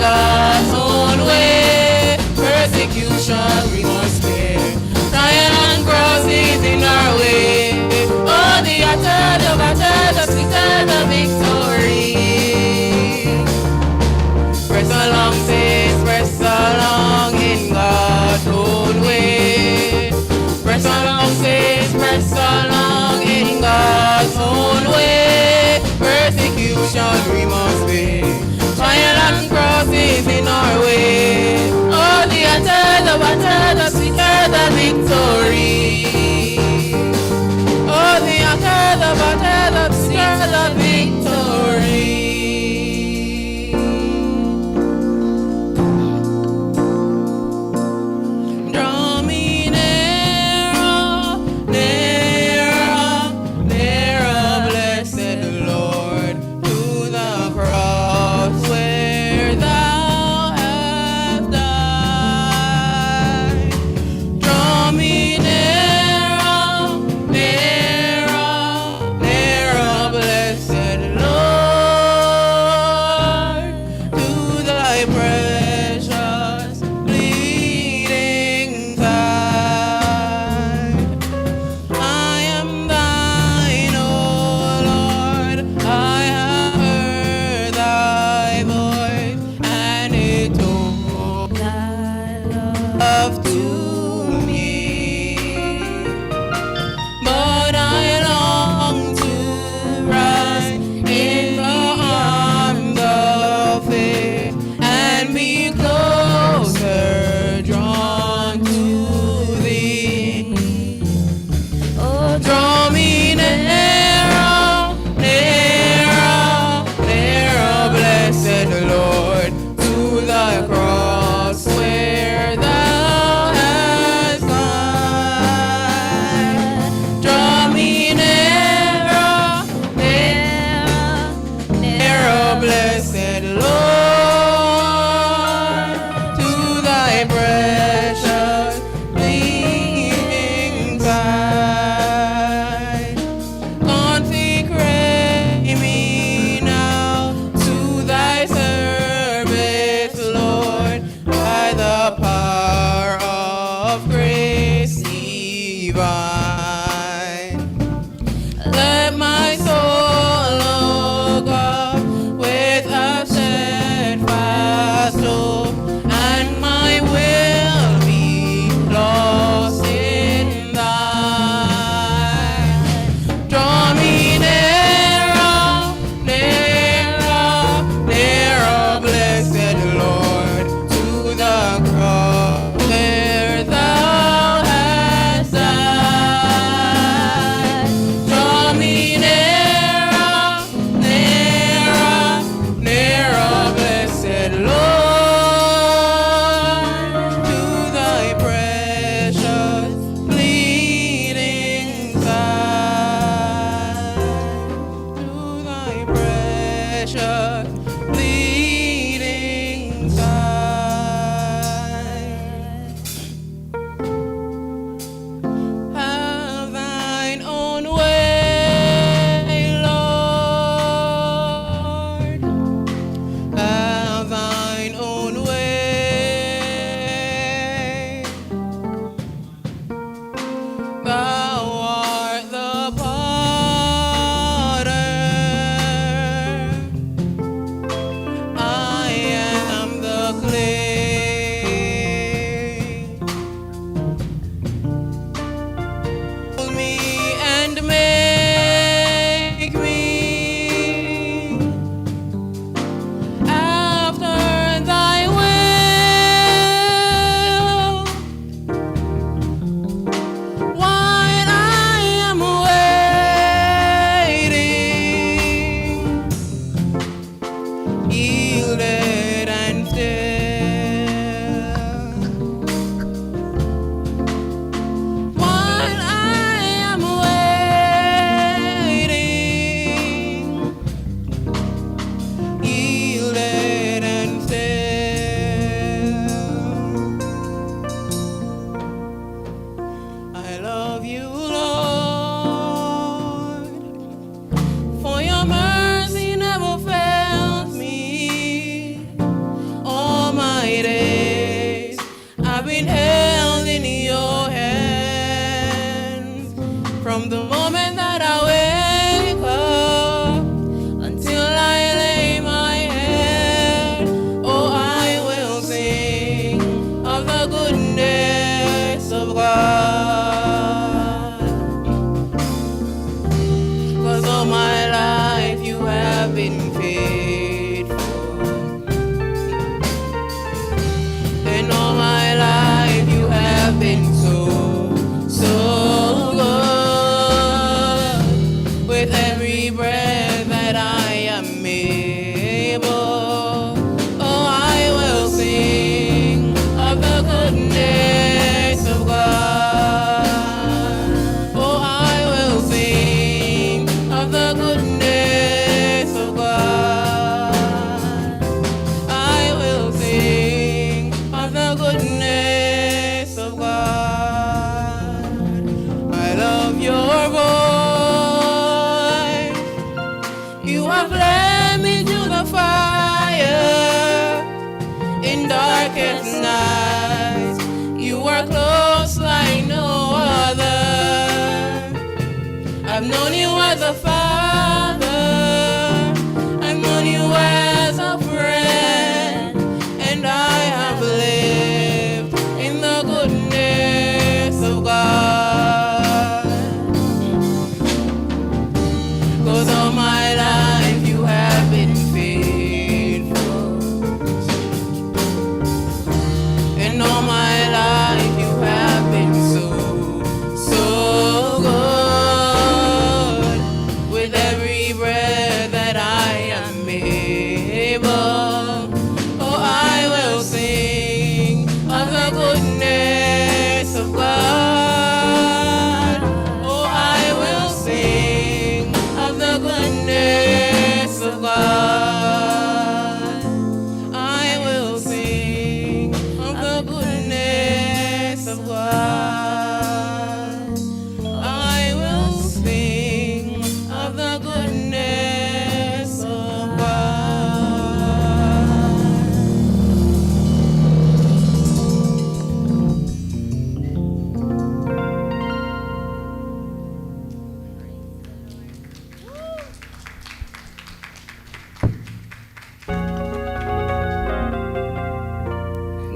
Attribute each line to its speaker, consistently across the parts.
Speaker 1: God's own way. Persecution we must bear. Trial and crosses in our way. Oh, the battle, the sweeter the victory. Press along, saints, press along in God's own way. Press along, saints, press along in God's own way. Persecution we must bear. Trial and crosses in our way. Oh, the battle, the sweeter the victory. Oh, the battle, the sweeter the victory. Draw me nearer, nearer, nearer, blessed Lord, to the cross where thou hast died. Draw me nearer, nearer, nearer, blessed Lord, to thy precious bleeding side. I am thine, O Lord, I have heard thy voice, and it told thy love to me. But I long to rise in the arms of faith and be closer drawn to thee. Oh, draw me nearer, nearer, nearer, blessed Lord, to thy cross where thou hast died. Draw me nearer, nearer, nearer, blessed Lord, to thy precious bleeding side. Consecrate me now to thy service, Lord, by the power of grace divine. Let my soul look up with a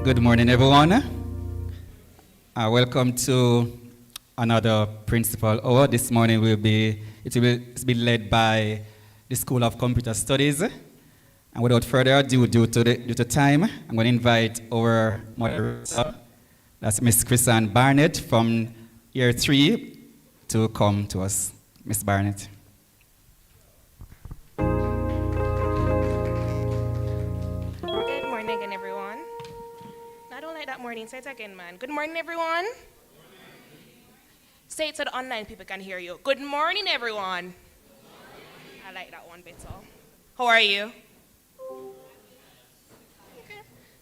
Speaker 2: Good morning, everyone. Welcome to another principal hour. This morning it will be led by the School of Computer Studies. And without further ado, due to time, I'm going to invite our moderator, that's Miss Chrisanne Barnett from year 3, to come to us. Miss Barnett.
Speaker 3: Good morning again, everyone. I don't like that morning. Say it again, man. Good morning, everyone. Say it so the online people can hear you. Good morning, everyone. I like that one better. How are you? Okay,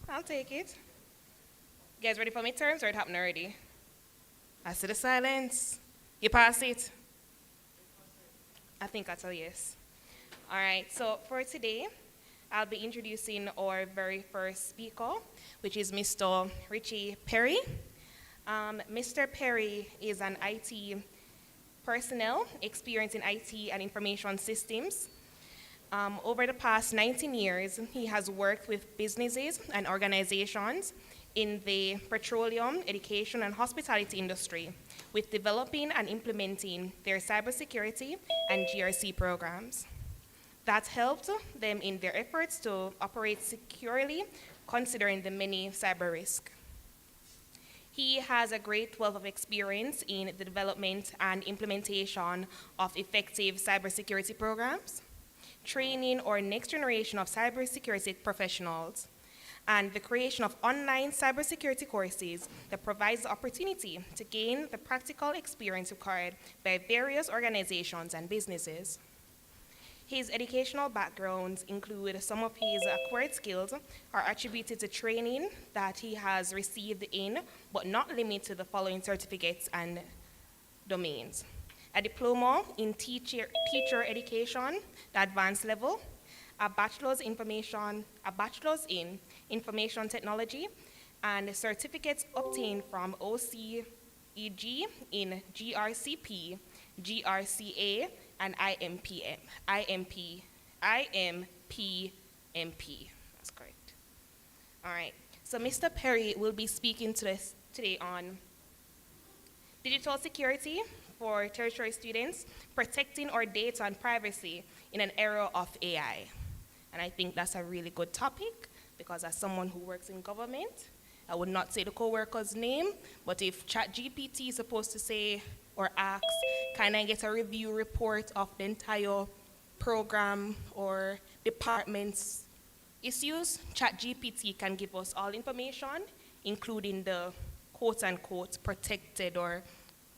Speaker 3: I'll take it. You guys ready for midterms or it happened already? I see the silence. You pass it? I think that's a yes. All right, so for today, I'll be introducing our very first speaker, which is Mr. Richie Perry. Mr. Perry is an IT personnel experienced in IT and information systems. Over the past 19 years, he has worked with businesses and organizations in the petroleum, education, and hospitality industry with developing and implementing their cybersecurity and GRC programs. That helped them in their efforts to operate securely, considering the many cyber risks. He has a great wealth of experience in the development and implementation of effective cybersecurity programs, training our next generation of cybersecurity professionals, and the creation of online cybersecurity courses that provides the opportunity to gain the practical experience required by various organizations and businesses. His educational backgrounds include some of his acquired skills are attributed to training that he has received in, but not limited to the following certificates and domains: a diploma in teacher education, the advanced level, a bachelor's in information technology, and certificates obtained from OCEG in GRCP, GRCA, and IMPMP. That's correct. All right. So Mr. Perry will be speaking to us today on digital security for tertiary students, protecting our data and privacy in an era of AI. And I think that's a really good topic because as someone who works in government, I would not say the co-worker's name, but if ChatGPT is supposed to say or ask, can I get a review report of the entire program or department's issues, ChatGPT can give us all information, including the quote-unquote protected or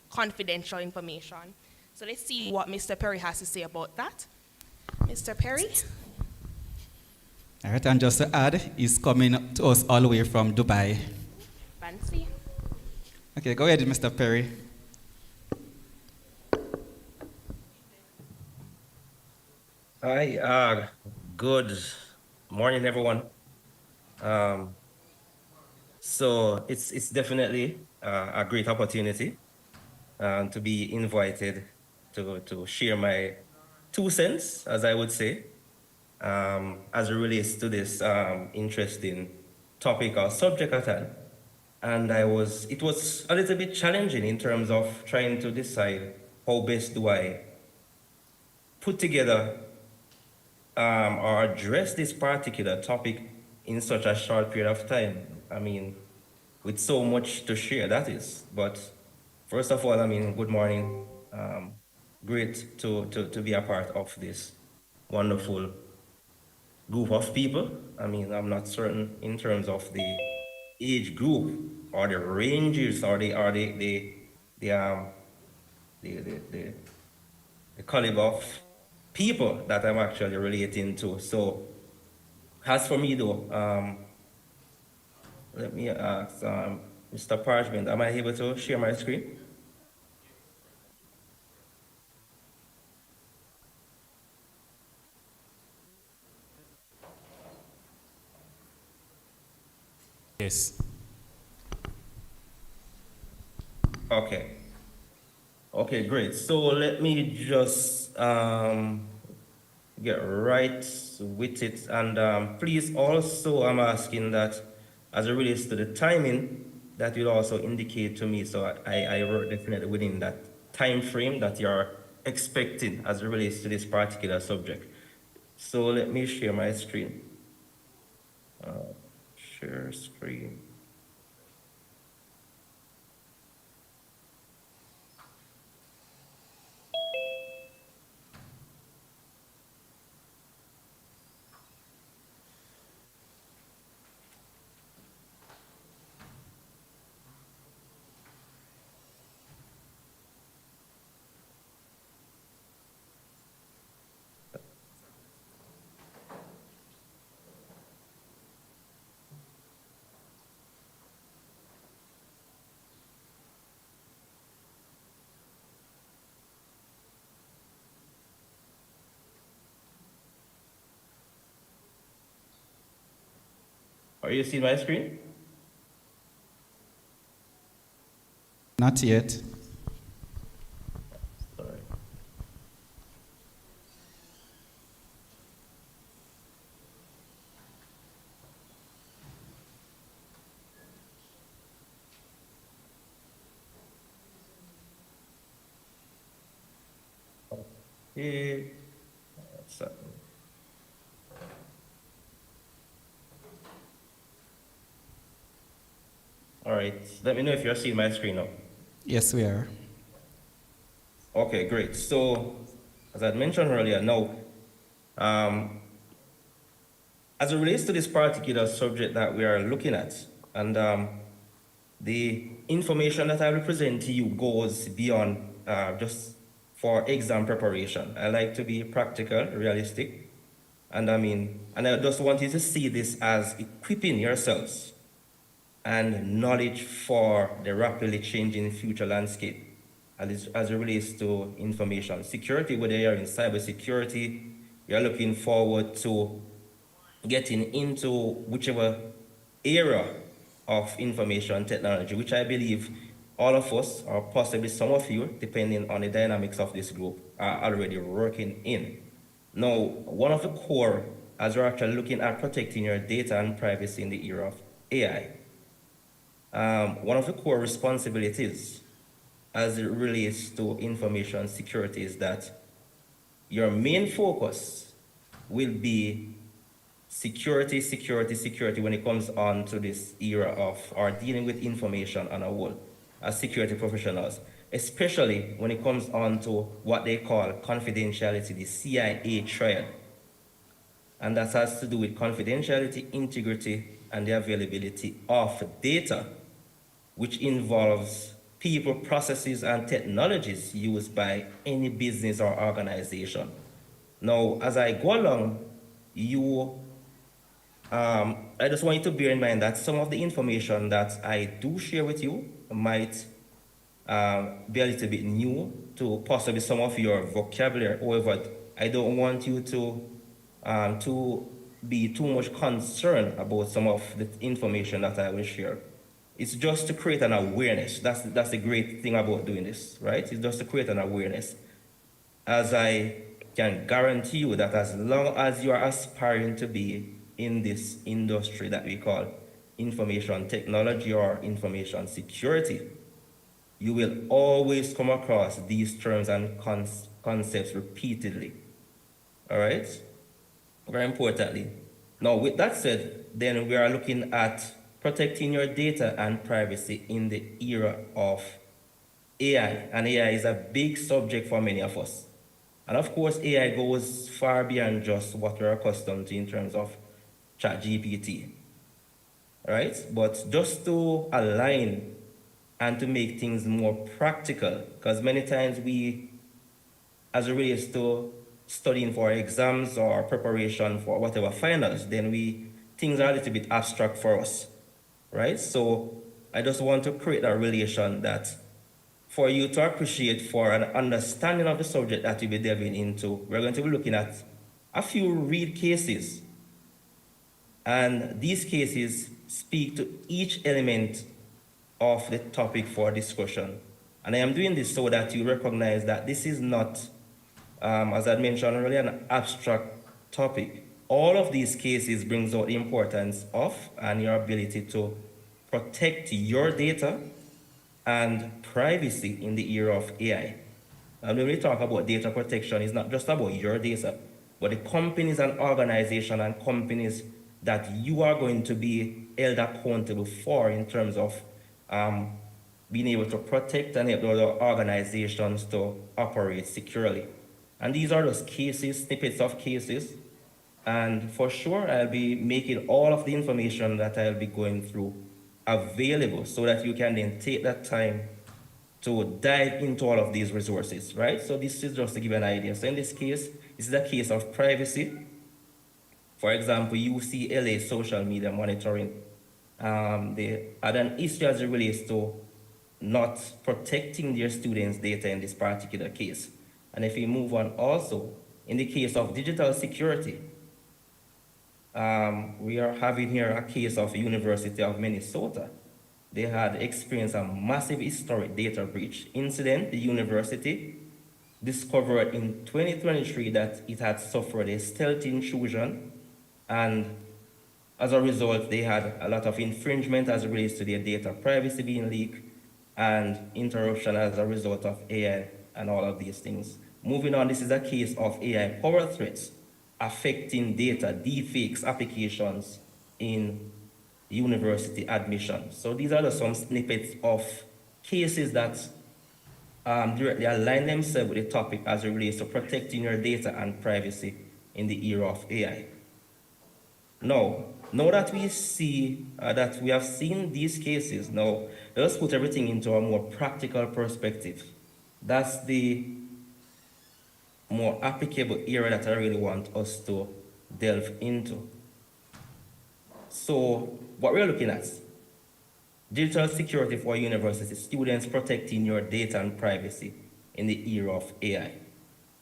Speaker 3: confidential information. So let's see what Mr. Perry has to say about that. Mr. Perry?
Speaker 2: All right, and just to add, he's coming to us all the way from Dubai.
Speaker 3: Fancy.
Speaker 2: Okay, go ahead, Mr. Perry.
Speaker 4: Hi, good morning, everyone. So it's definitely a great opportunity to be invited to share my 2 cents, as I would say, as it relates to this interesting topic or subject at hand. And it was a little bit challenging in terms of trying to decide how best do I put together or address this particular topic in such a short period of time. I mean, with so much to share, that is. But first of all, I mean, good morning. Great to be a part of this wonderful group of people. I mean, I'm not certain in terms of the age group or the ranges or the caliber of people that I'm actually relating to. So, as for me though, let me ask Mr. Parchment, am I able to share my screen?
Speaker 2: Yes.
Speaker 4: Okay. Okay, great. So let me just get right with it. And please also, I'm asking that as it relates to the timing, that will also indicate to me. So I wrote definitely within that time frame that you're expecting as it relates to this particular subject. So let me share my screen. Share screen. Are you seeing my screen?
Speaker 2: Not yet.
Speaker 4: Sorry. Okay. So, all right. Let me know if you're seeing my screen now.
Speaker 2: Yes, we are.
Speaker 4: Okay, great. So, as I mentioned earlier, now, as it relates to this particular subject that we are looking at, and the information that I will present to you goes beyond just for exam preparation. I like to be practical, realistic, and I just want you to see this as equipping yourselves and knowledge for the rapidly changing future landscape as it relates to information security. Whether you're in cybersecurity, you're looking forward to getting into whichever era of information technology, which I believe all of us, or possibly some of you, depending on the dynamics of this group, are already working in. Now, one of the core, as we're actually looking at protecting your data and privacy in the era of AI, one of the core responsibilities as it relates to information security is that your main focus will be security when it comes on to this era of or dealing with information on a whole as security professionals, especially when it comes on to what they call confidentiality, the CIA triad. And that has to do with confidentiality, integrity, and the availability of data, which involves people, processes, and technologies used by any business or organization. Now, as I go along, I just want you to bear in mind that some of the information that I do share with you might be a little bit new to possibly some of your vocabulary. However, I don't want you to be too much concerned about some of the information that I will share. It's just to create an awareness. That's the great thing about doing this, right? It's just to create an awareness. As I can guarantee you that as long as you are aspiring to be in this industry that we call information technology or information security, you will always come across these terms and concepts repeatedly. All right? Very importantly. Now, with that said, then we are looking at protecting your data and privacy in the era of AI. And AI is a big subject for many of us. And of course, AI goes far beyond just what we're accustomed to in terms of ChatGPT, right? But just to align and to make things more practical, because many times we, as it relates to studying for exams or preparation for whatever finals, then things are a little bit abstract for us, right? So I just want to create a relation that for you to appreciate for an understanding of the subject that you'll be delving into, we're going to be looking at a few real cases. And these cases speak to each element of the topic for discussion. And I am doing this so that you recognize that this is not, as I mentioned earlier, an abstract topic. All of these cases brings out the importance of and your ability to protect your data and privacy in the era of AI. And when we talk about data protection, it's not just about your data, but the companies and organizations and companies that you are going to be held accountable for in terms of being able to protect and help other organizations to operate securely. And these are just cases, snippets of cases. And for sure, I'll be making all of the information that I'll be going through available so that you can then take that time to dive into all of these resources, right? So this is just to give you an idea. So in this case, this is a case of privacy. For example, UCLA social media monitoring. They had an issue as it relates to not protecting their students' data in this particular case. And if we move on also, in the case of digital security, we are having here a case of University of Minnesota. They had experienced a massive historic data breach incident. The university discovered in 2023 that it had suffered a stealth intrusion, and as a result, they had a lot of infringement as it relates to their data privacy being leaked and interruption as a result of AI and all of these things. Moving on, this is a case of AI power threats affecting data, deepfakes applications in university admission. So these are just some snippets of cases that directly align themselves with the topic as it relates to protecting your data and privacy in the era of AI. Now that we see that we have seen these cases, now let's put everything into a more practical perspective. That's the more applicable area that I really want us to delve into. So what we're looking at, digital security for university students, protecting your data and privacy in the era of AI.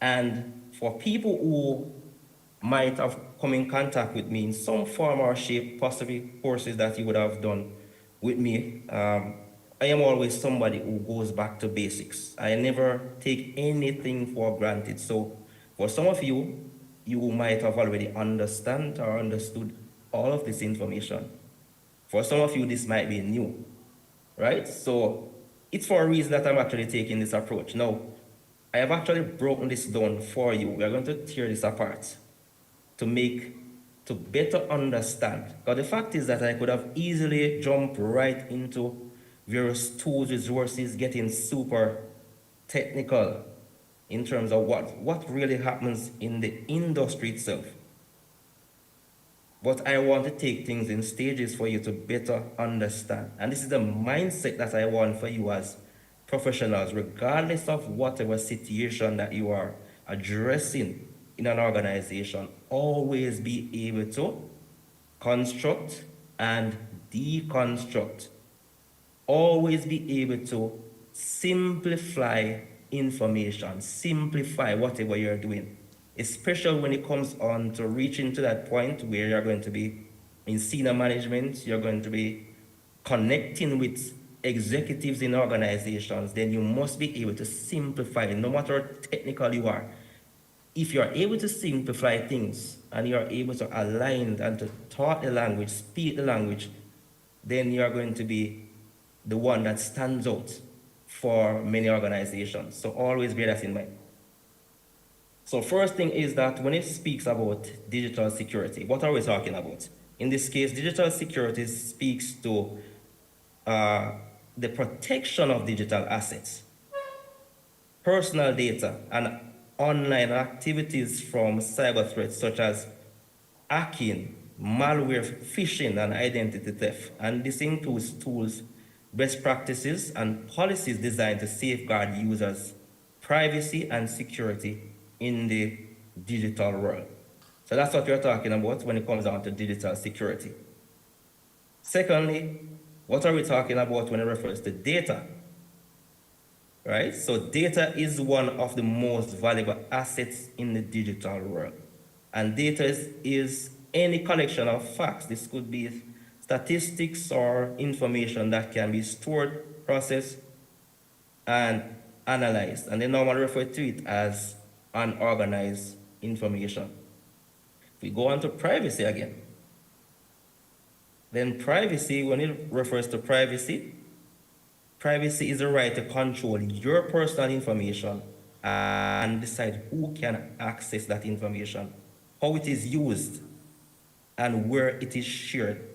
Speaker 4: And for people who might have come in contact with me in some form or shape, possibly courses that you would have done with me, I am always somebody who goes back to basics. I never take anything for granted. So for some of you, you might have already understood all of this information. For some of you, this might be new, right? So it's for a reason that I'm actually taking this approach. Now, I have actually broken this down for you. We are going to tear this apart to better understand. But the fact is that I could have easily jumped right into various tools, resources, getting super technical in terms of what really happens in the industry itself. But I want to take things in stages for you to better understand. And this is the mindset that I want for you as professionals, regardless of whatever situation that you are addressing in an organization. Always be able to construct and deconstruct. Always be able to simplify information, simplify whatever you're doing, especially when it comes on to reaching to that point where you're going to be in senior management, you're going to be connecting with executives in organizations. Then you must be able to simplify, no matter how technical you are. If you're able to simplify things and you're able to align and to talk the language, speak the language, then you're going to be the one that stands out for many organizations. So always bear that in mind. So first thing is that when it speaks about digital security, what are we talking about? In this case, digital security speaks to the protection of digital assets, personal data, and online activities from cyber threats such as hacking, malware, phishing, and identity theft. And this includes tools, best practices, and policies designed to safeguard users' privacy and security in the digital world. So that's what we're talking about when it comes down to digital security. Secondly, what are we talking about when it refers to data? Right? So data is one of the most valuable assets in the digital world. And data is any collection of facts. This could be statistics or information that can be stored, processed, and analyzed. And they normally refer to it as unorganized information. We go on to privacy again. Then privacy, when it refers to privacy, privacy is the right to control your personal information and decide who can access that information, how it is used, and where it is shared.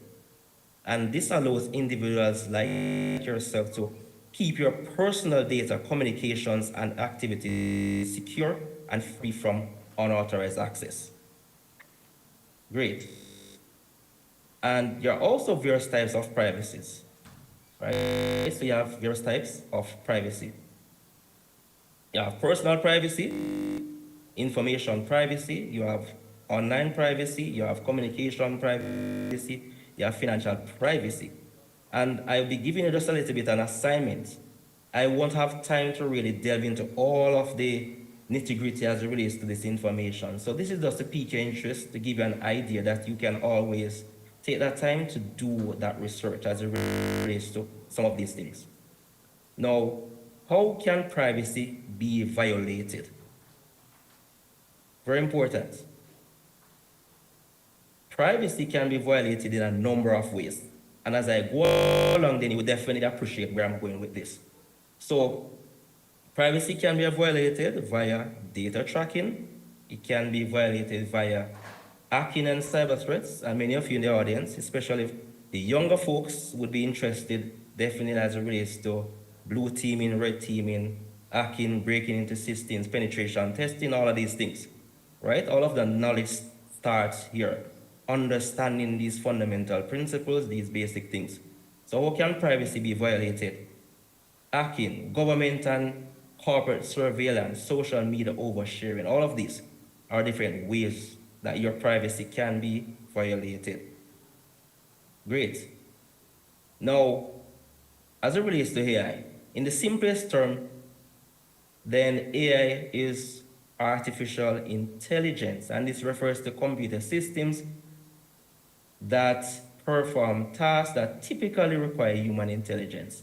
Speaker 4: And this allows individuals like yourself to keep your personal data, communications, and activities secure and free from unauthorized access. Great. And there are also various types of privacies, right? So you have various types of privacy. You have personal privacy, information privacy, you have online privacy, you have communication privacy, you have financial privacy. And I'll be giving you just a little bit an assignment. I won't have time to really delve into all of the nitty-gritty as it relates to this information. So this is just to pique your interest, to give you an idea that you can always take that time to do that research as it relates to some of these things. Now, how can privacy be violated? Very important. Privacy can be violated in a number of ways. And as I go along, then you will definitely appreciate where I'm going with this. So, privacy can be violated via data tracking. It can be violated via hacking and cyber threats. And many of you in the audience, especially the younger folks, would be interested definitely as it relates to blue teaming, red teaming, hacking, breaking into systems, penetration testing, all of these things, right? All of the knowledge starts here. Understanding these fundamental principles, these basic things. So how can privacy be violated? Hacking, government and corporate surveillance, social media oversharing, all of these are different ways that your privacy can be violated. Great. Now, as it relates to AI, in the simplest term, then AI is artificial intelligence, and this refers to computer systems that perform tasks that typically require human intelligence.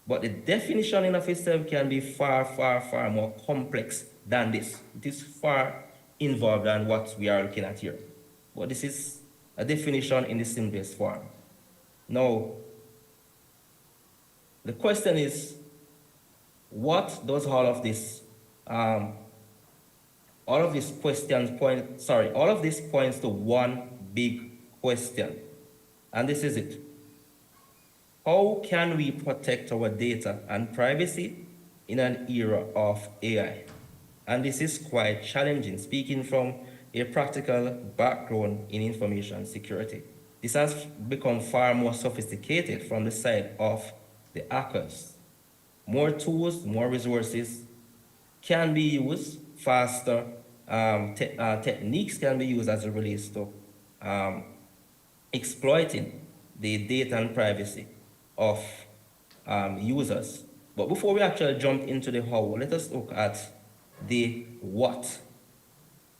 Speaker 4: But the definition in of itself can be far, far, far more complex than this. It is far involved than what we are looking at here. But this is a definition in the simplest form. Now, the question is, what does all of this points to one big question, and this is it. How can we protect our data and privacy in an era of AI? And this is quite challenging, speaking from a practical background in information security. This has become far more sophisticated from the side of the hackers. More tools, more resources can be used faster. Techniques can be used as it relates to exploiting the data and privacy of users. But before we actually jump into the how, let us look at the what.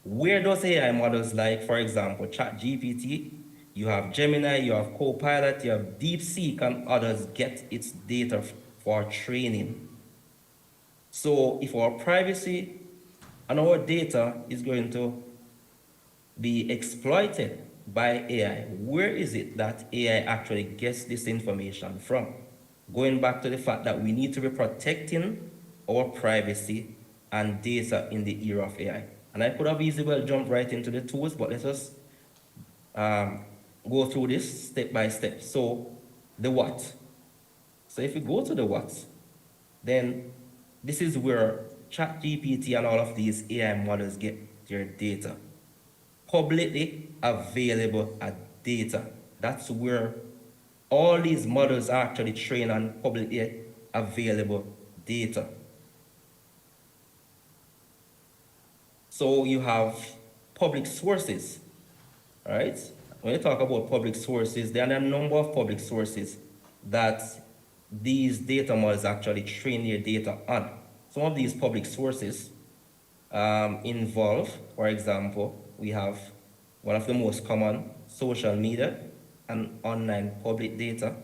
Speaker 4: Where does AI models like, for example, ChatGPT, you have Gemini, you have Copilot, you have DeepSeek, and others get its data for training? So if our privacy and our data is going to be exploited by AI, where is it that AI actually gets this information from? Going back to the fact that we need to be protecting our privacy and data in the era of AI. And I could have easily well jumped right into the tools, but let us go through this step by step. So the what. So if you go to the what, then this is where ChatGPT and all of these AI models get their data. Publicly available data. That's where all these models are actually trained on publicly available data. So you have public sources, right? When you talk about public sources, there are a number of public sources that these data models actually train their data on. Some of these public sources involve, for example, we have one of the most common, social media and online public data,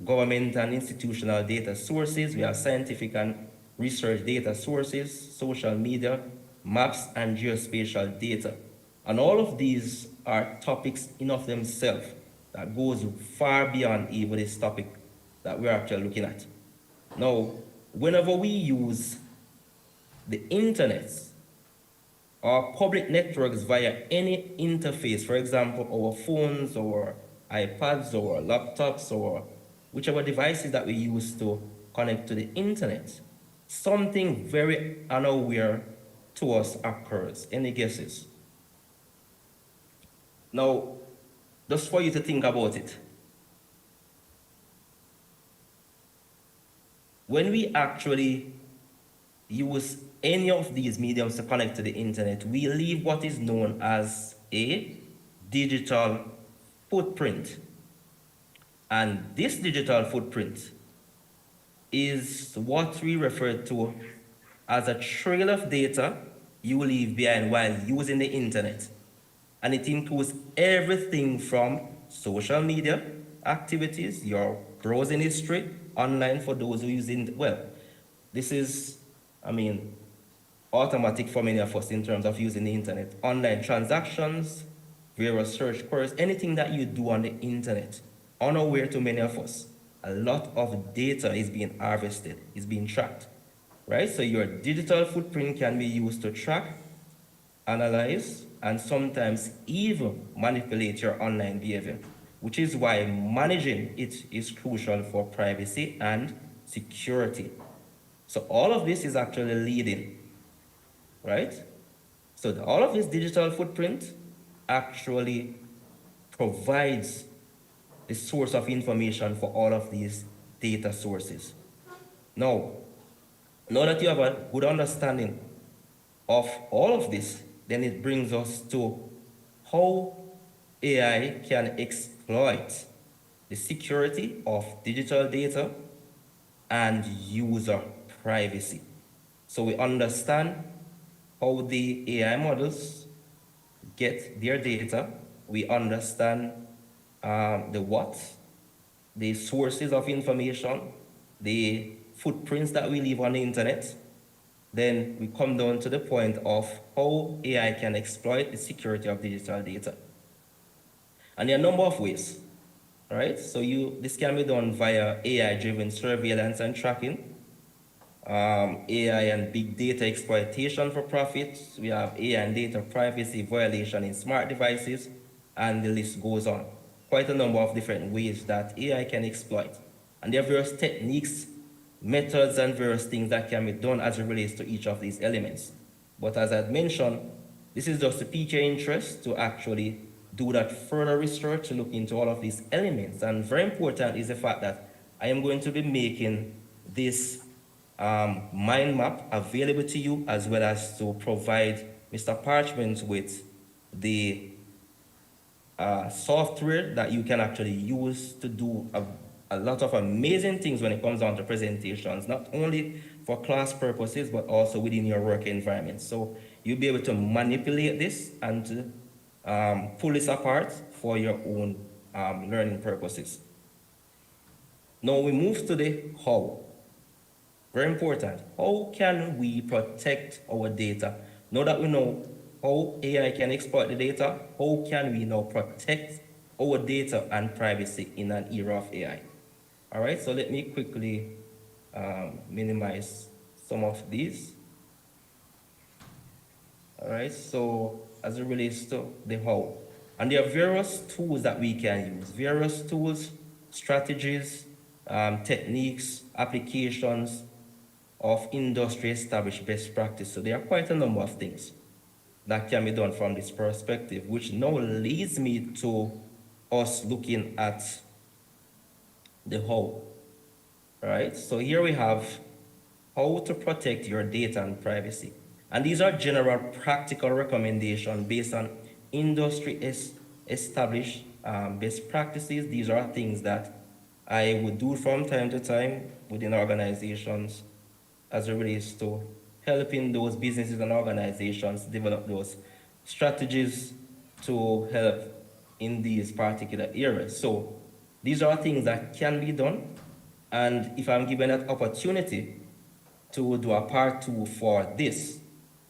Speaker 4: government and institutional data sources, we have scientific and research data sources, social media, maps and geospatial data. And all of these are topics in of themselves that goes far beyond even this topic that we're actually looking at. Now, whenever we use the internet or public networks via any interface, for example, our phones or iPads or laptops or whichever devices that we use to connect to the internet, something very unaware to us occurs. Any guesses? Now, just for you to think about it. When we actually use any of these mediums to connect to the internet, we leave what is known as a digital footprint. And this digital footprint is what we refer to as a trail of data you leave behind while using the internet. And it includes everything from social media activities, your browsing history, online for those who use it. Well, this is, automatic for many of us in terms of using the internet. Online transactions, various search queries, anything that you do on the internet, unaware to many of us, a lot of data is being harvested, is being tracked, right? So your digital footprint can be used to track, analyze, and sometimes even manipulate your online behavior, which is why managing it is crucial for privacy and security. So all of this is actually leading, right? So all of this digital footprint actually provides the source of information for all of these data sources. Now that you have a good understanding of all of this, then it brings us to how AI can exploit the security of digital data and user privacy. So we understand how the AI models get their data. We understand the what, the sources of information, the footprints that we leave on the internet. Then we come down to the point of how AI can exploit the security of digital data. And there are a number of ways, right? So this can be done via AI-driven surveillance and tracking, AI and big data exploitation for profit. We have AI and data privacy violation in smart devices, and the list goes on. Quite a number of different ways that AI can exploit. And there are various techniques, methods, and various things that can be done as it relates to each of these elements. But as I've mentioned, this is just to pique your interest to actually do that further research to look into all of these elements. And very important is the fact that I am going to be making this mind map available to you, as well as to provide Mr. Parchment with the software that you can actually use to do a lot of amazing things when it comes down to presentations, not only for class purposes, but also within your work environment. So you'll be able to manipulate this and to pull this apart for your own learning purposes. Now we move to the how. Very important. How can we protect our data? Now that we know how AI can exploit the data, how can we now protect our data and privacy in an era of AI? All right, so let me quickly minimize some of these. All right, so as it relates to the how, and there are various tools that we can use, various tools, strategies, techniques, applications of industry established best practice. So there are quite a number of things that can be done from this perspective, which now leads me to us looking at the how, right? So here we have how to protect your data and privacy. And these are general practical recommendations based on industry established best practices. These are things that I would do from time to time within organizations as it relates to helping those businesses and organizations develop those strategies to help in these particular areas. So these are things that can be done. And if I'm given that opportunity to do a part 2 for this,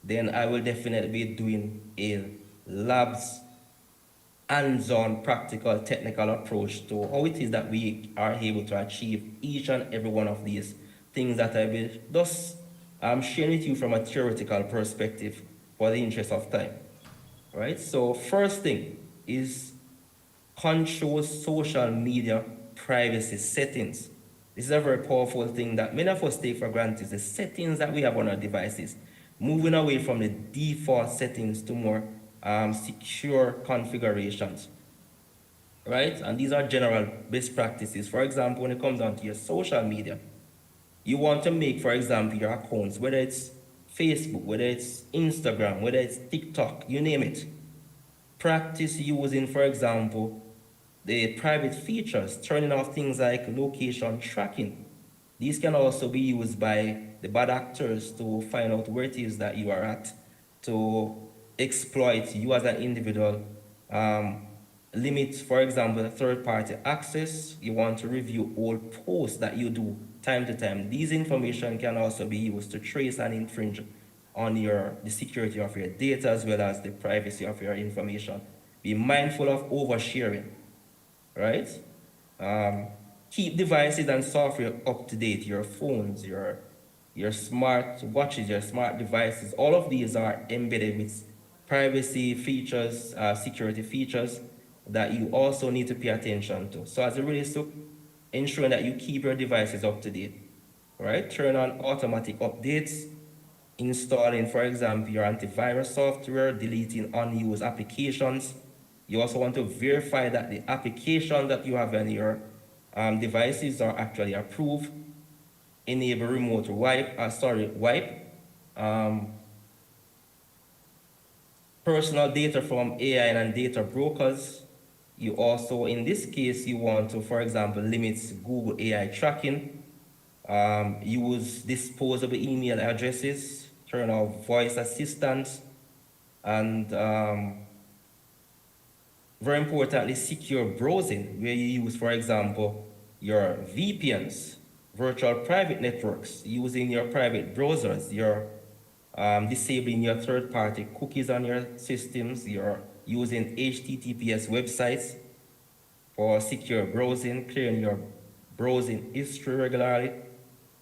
Speaker 4: then I will definitely be doing a labs, hands-on, practical, technical approach to how it is that we are able to achieve each and every one of these things that I will thus share with you from a theoretical perspective for the interest of time. Right? So first thing is control social media privacy settings. This is a very powerful thing that many of us take for granted, the settings that we have on our devices, moving away from the default settings to more secure configurations, right? And these are general best practices. For example, when it comes down to your social media, you want to make, for example, your accounts, whether it's Facebook, whether it's Instagram, whether it's TikTok, you name it. Practice using, for example, the private features, turning off things like location tracking. These can also be used by the bad actors to find out where it is that you are at, to exploit you as an individual. Limit, for example, the third-party access. You want to review all posts that you do time to time. These information can also be used to trace and infringe on the security of your data as well as the privacy of your information. Be mindful of oversharing, right? Keep devices and software up to date. Your phones, your smart watches, your smart devices, all of these are embedded with privacy features, security features that you also need to pay attention to. So as it relates to ensuring that you keep your devices up to date, right? Turn on automatic updates, installing, for example, your antivirus software, deleting unused applications. You also want to verify that the application that you have on your devices are actually approved. Enable remote wipe. Personal data from AI and data brokers. You also, in this case, you want to, for example, limit Google AI tracking. Use disposable email addresses, turn off voice assistants, and very importantly, secure browsing, where you use, for example, your VPNs, virtual private networks, using your private browsers, you're disabling your third-party cookies on your systems, you're using HTTPS websites for secure browsing, clearing your browsing history regularly,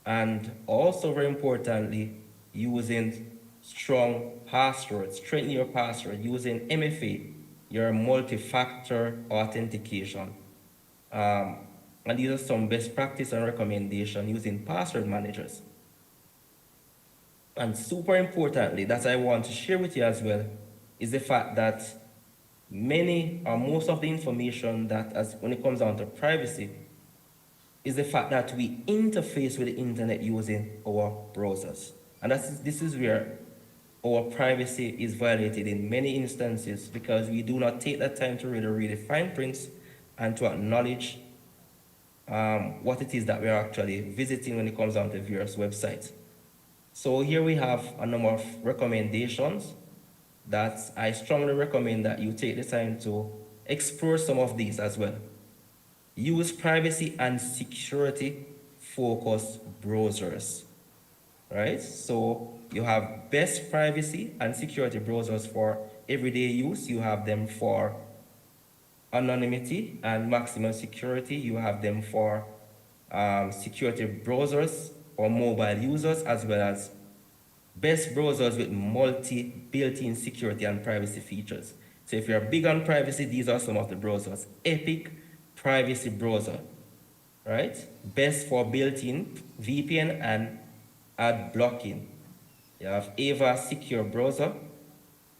Speaker 4: and also very importantly, using strong passwords, strengthen your password, using MFA, your multi-factor authentication. And these are some best practice and recommendation using password managers. And super importantly, that I want to share with you as well, is the fact that many or most of the information that, when it comes down to privacy, is the fact that we interface with the internet using our browsers. And this is where our privacy is violated in many instances, because we do not take the time to really read the fine prints and to acknowledge what it is that we're actually visiting when it comes down to various websites. So here we have a number of recommendations that I strongly recommend that you take the time to explore some of these as well. Use privacy and security focused browsers, right? So you have best privacy and security browsers for everyday use. You have them for anonymity and maximum security. You have them for security browsers for mobile users, as well as best browsers with multi built-in security and privacy features. So if you're big on privacy, these are some of the browsers. Epic Privacy Browser, right? Best for built-in VPN and ad blocking. You have Ava Secure Browser.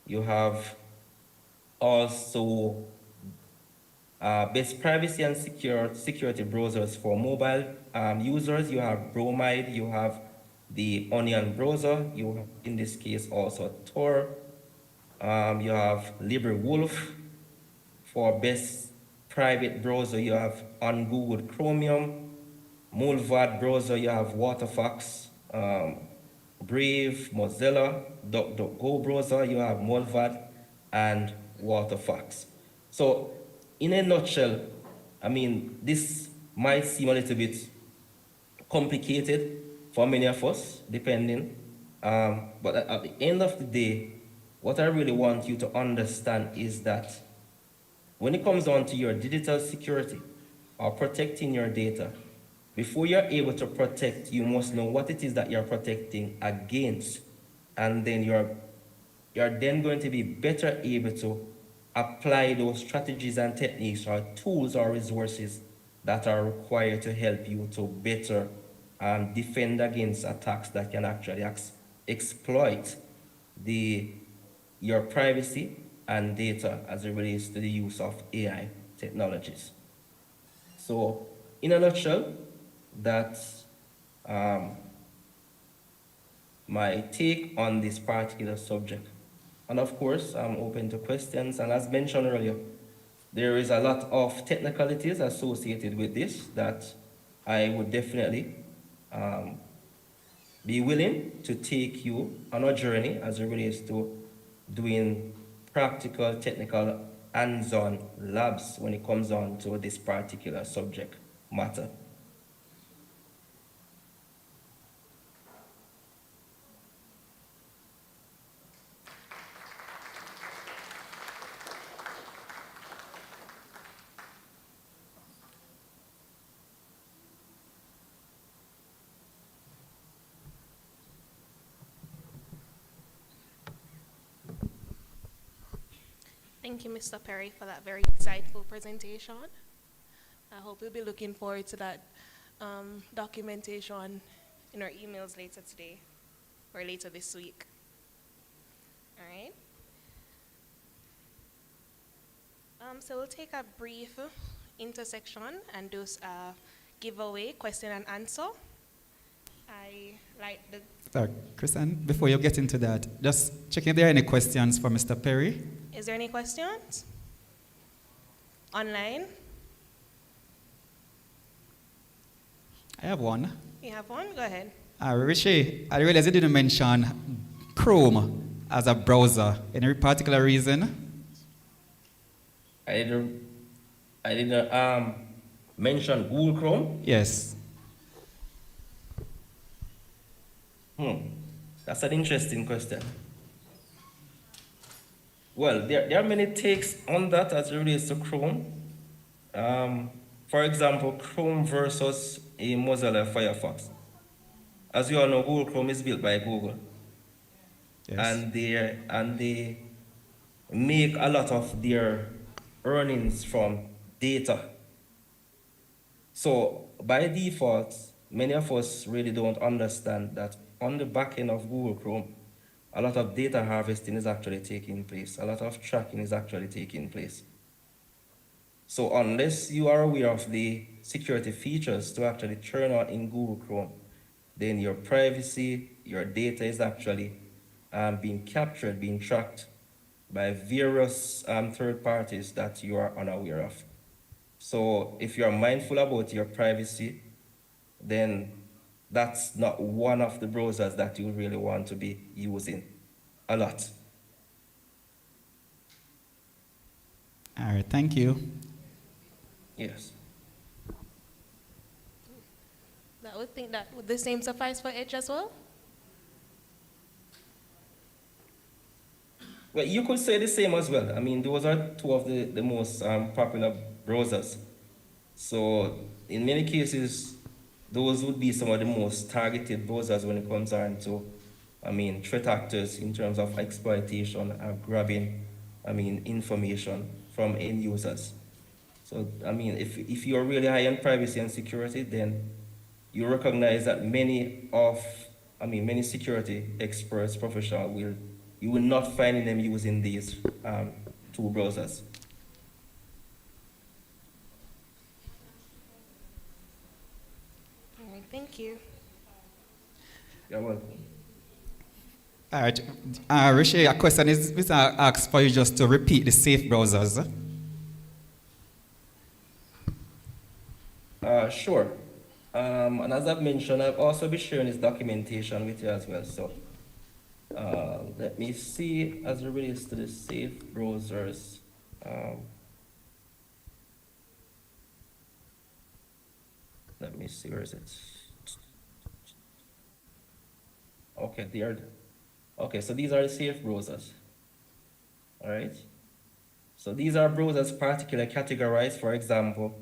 Speaker 4: You have also best privacy and security browsers for mobile users. You have Bromide, you have the Onion browser, you have, in this case, also Tor. You have LibreWolf for best private browser. You have on Google Chromium, Mullvad browser. You have Waterfox, Brave, Mozilla, DuckDuckGo browser. You have Mullvad and Waterfox. So, in a nutshell, I mean, this might seem a little bit complicated for many of us, depending. But at the end of the day, what I really want you to understand is that when it comes down to your digital security or protecting your data, before you're able to protect, you must know what it is that you're protecting against. And then you're then going to be better able to apply those strategies and techniques or tools or resources that are required to help you to better defend against attacks that can actually exploit your privacy and data as it relates to the use of AI technologies. So, in a nutshell, that's my take on this particular subject. And of course, I'm open to questions. And as mentioned earlier, there is a lot of technicalities associated with this that I would definitely be willing to take you on a journey as it relates to doing practical, technical, hands-on labs when it comes on to this particular subject matter.
Speaker 3: Thank you, Mr. Perry, for that very insightful presentation. I hope you'll be looking forward to that documentation in our emails later today or later this week. All right. So we'll take a brief intersection and do a giveaway question and answer. I like the...
Speaker 2: Sorry, Christian, before you get into that, just checking if there are any questions for Mr. Perry.
Speaker 3: Is there any questions? Online?
Speaker 2: I have one.
Speaker 3: You have one? Go ahead.
Speaker 2: Richie, I realize you didn't mention Chrome as a browser. Any particular reason?
Speaker 4: I didn't mention Google Chrome.
Speaker 2: Yes.
Speaker 4: That's an interesting question. Well, there are many takes on that as it relates to Chrome. For example, Chrome versus a Mozilla Firefox. As you all know, Google Chrome is built by Google.
Speaker 2: Yes.
Speaker 4: And they make a lot of their earnings from data. So by default, many of us really don't understand that on the back end of Google Chrome, a lot of data harvesting is actually taking place. A lot of tracking is actually taking place. So unless you are aware of the security features to actually turn on in Google Chrome, then your privacy, your data is actually being captured, being tracked by various third parties that you are unaware of. So if you are mindful about your privacy, then that's not one of the browsers that you really want to be using a lot.
Speaker 2: All right, thank you.
Speaker 4: Yes.
Speaker 3: I would think that would the same suffice for Edge as well?
Speaker 4: Well, you could say the same as well. I mean, those are two of the most popular browsers. So in many cases, those would be some of the most targeted browsers when it comes down to, threat actors in terms of exploitation and grabbing, information from end users. So, if you're really high on privacy and security, then you recognize that many security experts, professionals, you will not find them using these two browsers.
Speaker 3: All right, thank you.
Speaker 4: You're welcome.
Speaker 2: All right, Rishi, a question is asked for you just to repeat the safe browsers.
Speaker 4: Sure. And as I've mentioned, I'll also be sharing this documentation with you as well. So let me see as it relates to the safe browsers. Let me see, where is it? Okay, so these are the safe browsers. All right. So these are browsers particularly categorized, for example,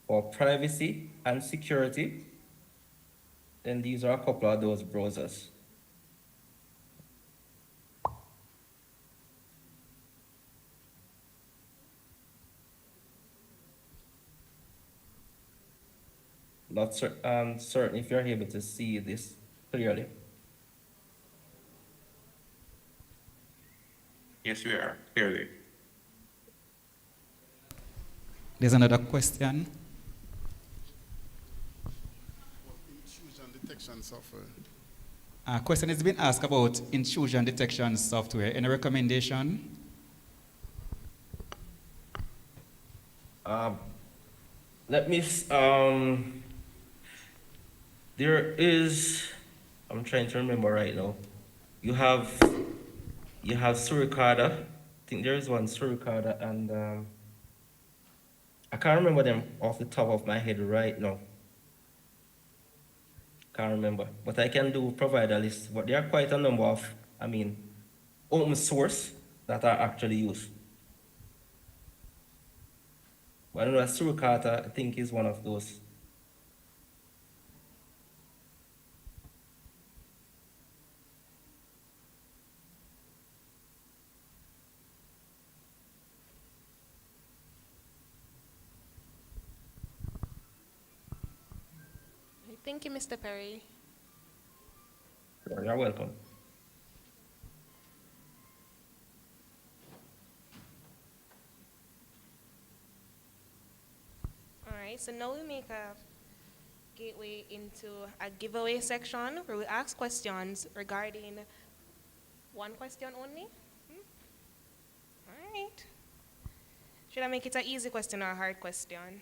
Speaker 4: for privacy and security. Then these are a couple of those browsers. Not certain if you're able to see this clearly.
Speaker 5: Yes, we are, clearly.
Speaker 2: There's another question.
Speaker 6: Intrusion detection software.
Speaker 2: A question has been asked about intrusion detection software. Any recommendation?
Speaker 4: Let me, there is, I'm trying to remember right now. You have Suricata. I think there is one Suricata, and I can't remember them off the top of my head right now. Can't remember, but I can provide a list. But there are quite a number of, open source that are actually used. But I know that Suricata, I think, is one of those.
Speaker 3: Thank you, Mr. Perry.
Speaker 4: You're welcome.
Speaker 3: All right, so now we make a gateway into a giveaway section where we ask questions regarding one question only. All right. Should I make it an easy question or a hard question?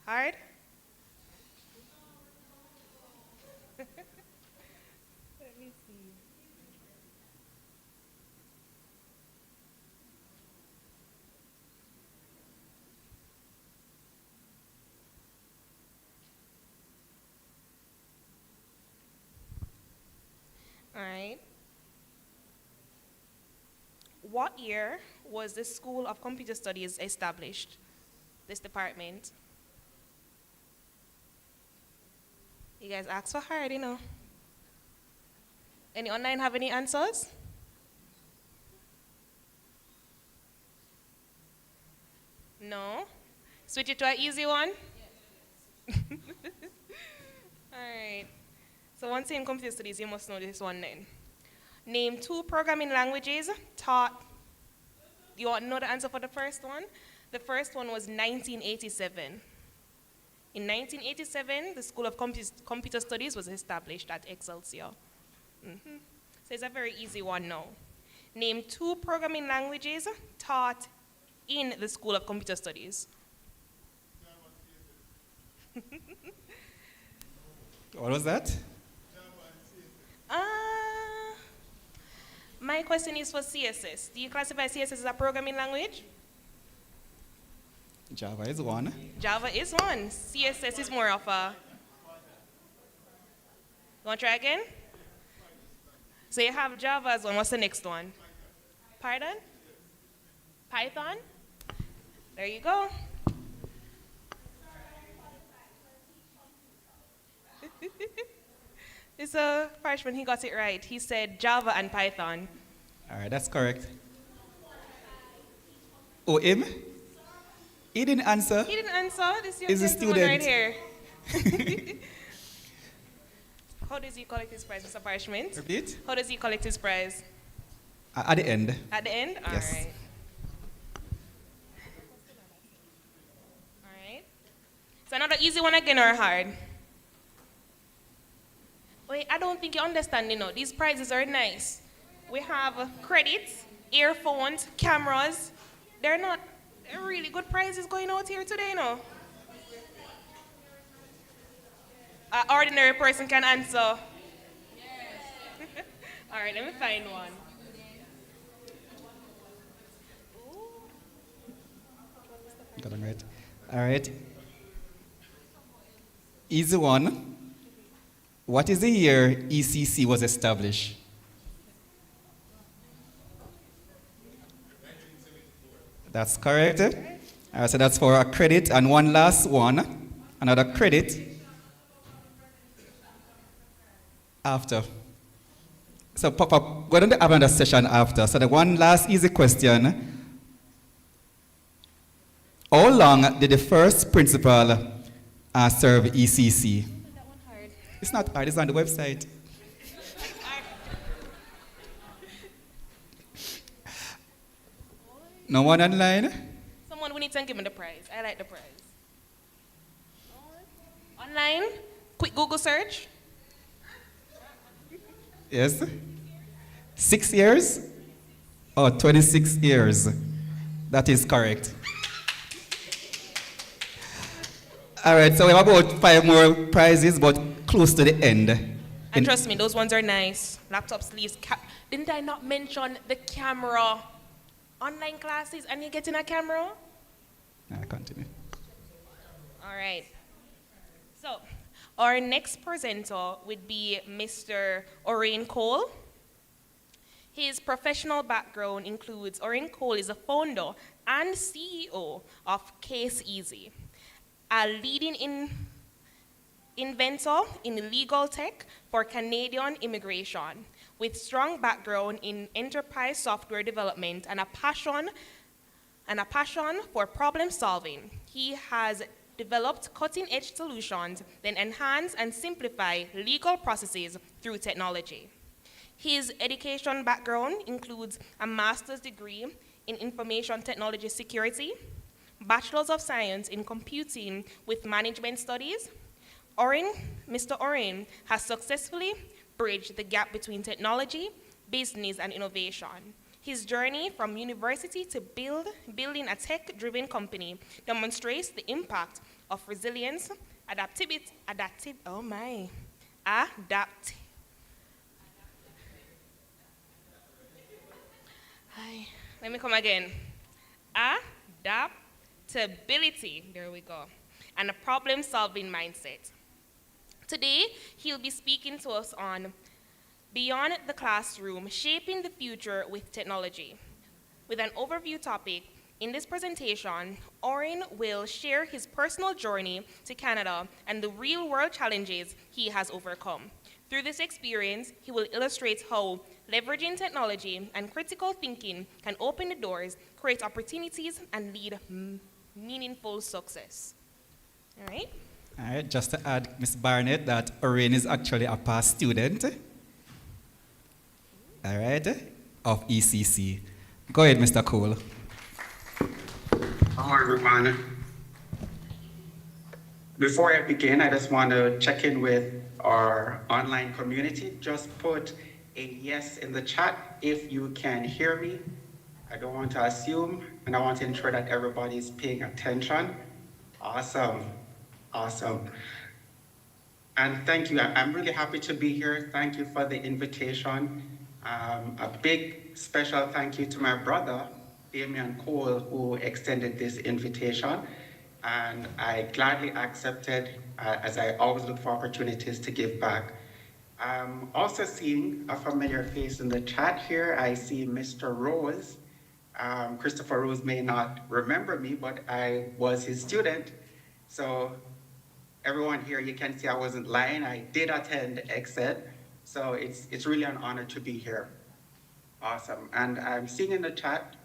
Speaker 3: Hard? Let me see. All right. What year was the School of Computer Studies established, this department? You guys asked for hard, you know. Any online have any answers? No? Switch it to an easy one? Yes. All right. So once you're in computer studies, you must know this one then. Name 2 programming languages taught. You want to know the answer for the first one? The first one was 1987. In 1987, the School of Computer Studies was established at Excelsior. So it's a very easy one now. Name 2 programming languages taught in the School of Computer Studies.
Speaker 2: What was that?
Speaker 3: My question is for CSS. Do you classify CSS as a programming language?
Speaker 2: Java is one.
Speaker 3: Java is one. CSS is more of a... You want to try again? So you have Java as one. What's the next one? Pardon? Python? There you go. This freshman, he got it right. He said Java and Python.
Speaker 2: All right, that's correct. Oh, him? He didn't answer.
Speaker 3: He didn't answer. This young
Speaker 2: Is a
Speaker 3: gentleman right
Speaker 2: student.
Speaker 3: here. How does he collect his prize, Mr. Parchment?
Speaker 2: Repeat?
Speaker 3: How does he collect his prize?
Speaker 2: At the end.
Speaker 3: At the end?
Speaker 2: Yes.
Speaker 3: All right. All right. So another easy one again or hard? Wait, I don't think you understand, you know. These prizes are nice. We have credits, earphones, cameras. They're really good prizes going out here today, you know. An ordinary person can answer. Yes. All right, let me find one.
Speaker 2: Got it right. All right. Easy one. What is the year ECC was established? That's correct. So that's for a credit. And one last one, another credit after. So Papa, we're going to have another session after. So the one last easy question. How long did the first principal serve ECC?
Speaker 3: That one hard.
Speaker 2: It's not hard, it's on the website. No one online?
Speaker 3: Someone we need to give me the prize. I like the prize. Online? Quick Google search.
Speaker 2: Yes? 6 years? Oh, 26 years. That is correct. All right, so we have about 5 more prizes, but close to the end.
Speaker 3: And trust me, those ones are nice. Laptop sleeves. Didn't I not mention the camera? Online classes, and you're getting a camera?
Speaker 2: Continue.
Speaker 3: All right. So, our next presenter would be Mr. Orain Cole. His professional background includes Orain Cole is a founder and CEO of Case Easy, a leading inventor in legal tech for Canadian immigration, with strong background in enterprise software development and a passion for problem solving. He has developed cutting-edge solutions that enhance and simplify legal processes through technology. His education background includes a master's degree in information technology security, bachelor's of science in computing with management studies. Mr. Orain has successfully bridged the gap between technology, business, and innovation. His journey from university to building a tech-driven company demonstrates the impact of resilience, let me come again. Adaptability, there we go, and a problem-solving mindset. Today, he'll be speaking to us on Beyond the Classroom, Shaping the Future with Technology. With an overview topic, in this presentation, Orain will share his personal journey to Canada and the real-world challenges he has overcome. Through this experience, he will illustrate how leveraging technology and critical thinking can open the doors, create opportunities, and lead meaningful success. All right?
Speaker 2: All right, just to add, Ms. Barnett, that Orain is actually a past student, all right, of ECC. Go ahead, Mr. Cole.
Speaker 5: Hello, everyone. Before I begin, I just want to check in with our online community. Just put a yes in the chat if you can hear me. I don't want to assume, and I want to ensure that everybody's paying attention. Awesome. Awesome. And thank you. I'm really happy to be here. Thank you for the invitation. A big special thank you to my brother, Damian Cole, who extended this invitation. And I gladly accepted, as I always look for opportunities to give back. I'm also seeing a familiar face in the chat here. I see Mr. Rose. Christopher Rose may not remember me, but I was his student. So everyone here, you can see I wasn't lying. I did attend EXED, so it's really an honor to be here. Awesome. And I'm seeing in the chat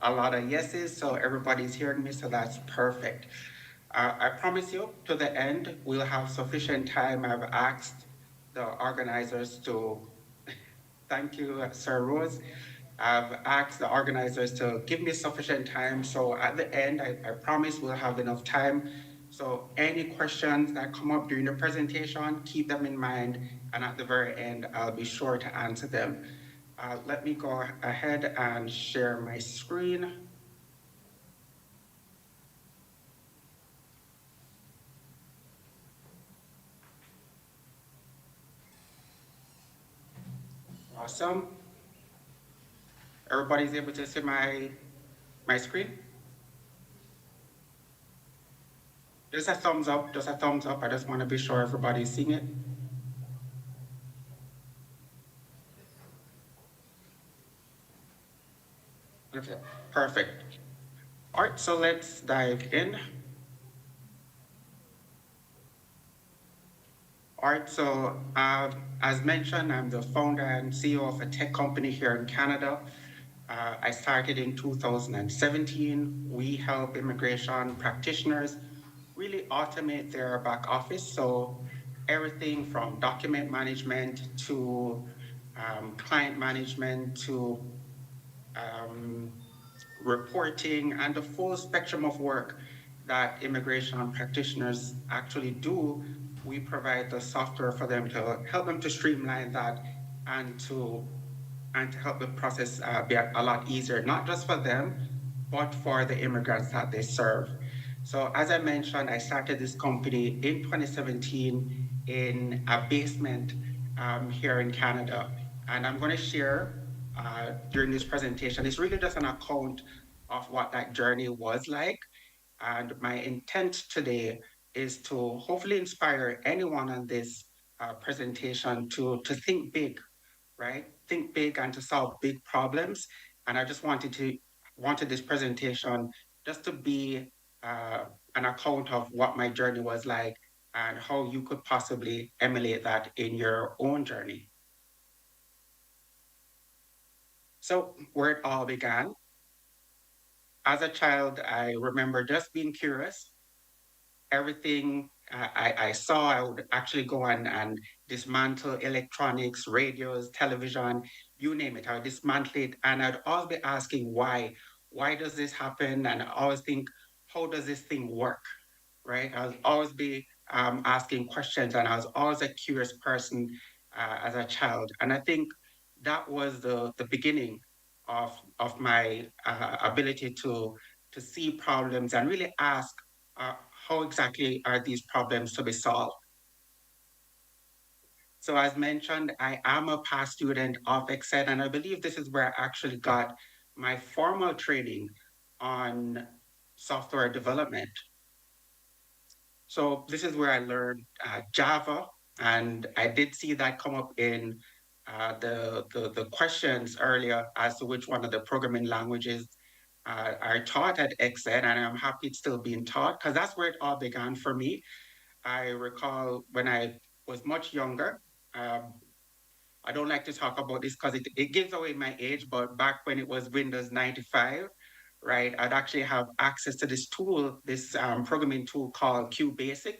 Speaker 5: a lot of yeses, so everybody's hearing me, so that's perfect. I promise you, to the end, we'll have sufficient time. I've asked the organizers to, thank you, Sir Rose. I've asked the organizers to give me sufficient time, so at the end, I promise we'll have enough time. So any questions that come up during the presentation, keep them in mind, and at the very end, I'll be sure to answer them. Let me go ahead and share my screen. Awesome. Everybody's able to see my screen? Just a thumbs up, just a thumbs up. I just want to be sure everybody's seeing it. Okay, perfect. All right, so let's dive in. All right, so as mentioned, I'm the founder and CEO of a tech company here in Canada. I started in 2017. We help immigration practitioners really automate their back office. So everything from document management to client management to um, reporting and the full spectrum of work that immigration practitioners actually do, we provide the software for them to help them to streamline that and to help the process be a lot easier, not just for them, but for the immigrants that they serve. So as I mentioned, I started this company in 2017 in a basement here in Canada. And I'm going to share during this presentation, it's really just an account of what that journey was like. And my intent today is to hopefully inspire anyone on this presentation to think big, right? Think big and to solve big problems. And I just wanted this presentation just to be uh, an account of what my journey was like and how you could possibly emulate that in your own journey. So where it all began, as a child, I remember just being curious. Everything I saw, I would actually go on and dismantle electronics, radios, television, you name it. I would dismantle it, and I'd always be asking why. Why does this happen? And I always think, how does this thing work? Right? I would always be asking questions, and I was always a curious person as a child. And I think that was the beginning of my ability to see problems and really ask uh, how exactly are these problems to be solved. So as mentioned, I am a past student of EXED, and I believe this is where I actually got my formal training on software development. So this is where I learned Java, and I did see that come up in the questions earlier as to which one of the programming languages are taught at EXED, and I'm happy it's still being taught because that's where it all began for me. I recall when I was much younger. Um, I don't like to talk about this because it gives away my age, but back when it was Windows 95, right, I'd actually have access to this tool, this programming tool called QBasic.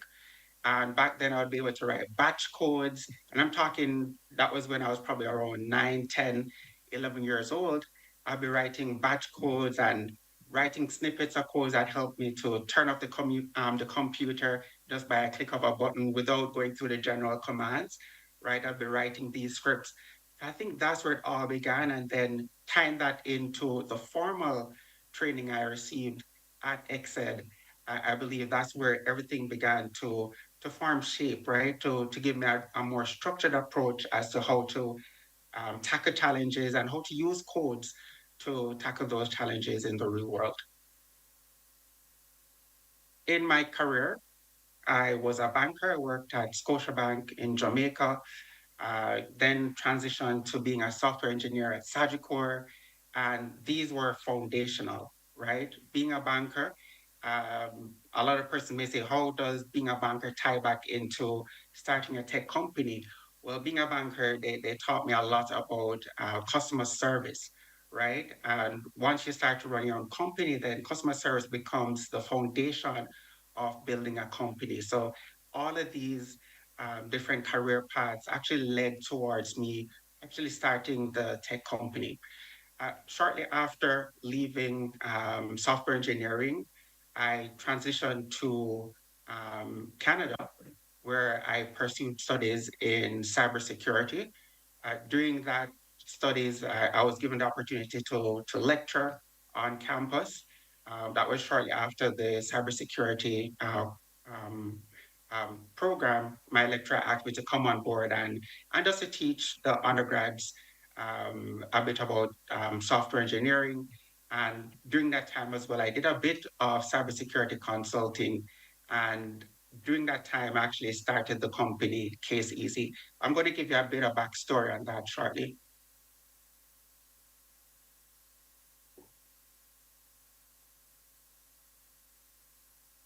Speaker 5: And back then I would be able to write batch codes. And I'm talking, that was when I was probably around 9, 10, 11 years old. I'd be writing batch codes and writing snippets of codes that helped me to turn off the computer just by a click of a button without going through the general commands, right? I'd be writing these scripts. I think that's where it all began. And then tying that into the formal training I received at EXED, I believe that's where everything began to form shape, right? To give me a more structured approach as to how to tackle challenges and how to use codes to tackle those challenges in the real world. In my career, I was a banker. I worked at Scotiabank in Jamaica, then transitioned to being a software engineer at Sagicor. And these were foundational, right? Being a banker, a lot of persons may say, how does being a banker tie back into starting a tech company? Well, being a banker, they taught me a lot about customer service, right? And once you start to run your own company, then customer service becomes the foundation of building a company. So all of these different career paths actually led towards me actually starting the tech company. Shortly after leaving software engineering, I transitioned to Canada, where I pursued studies in cybersecurity. During that studies, I was given the opportunity to lecture on campus. That was shortly after the cybersecurity um, program. My lecturer asked me to come on board and just to teach the undergrads a bit about software engineering. And during that time as well, I did a bit of cybersecurity consulting. And during that time, I actually started the company Case Easy. I'm going to give you a bit of backstory on that shortly.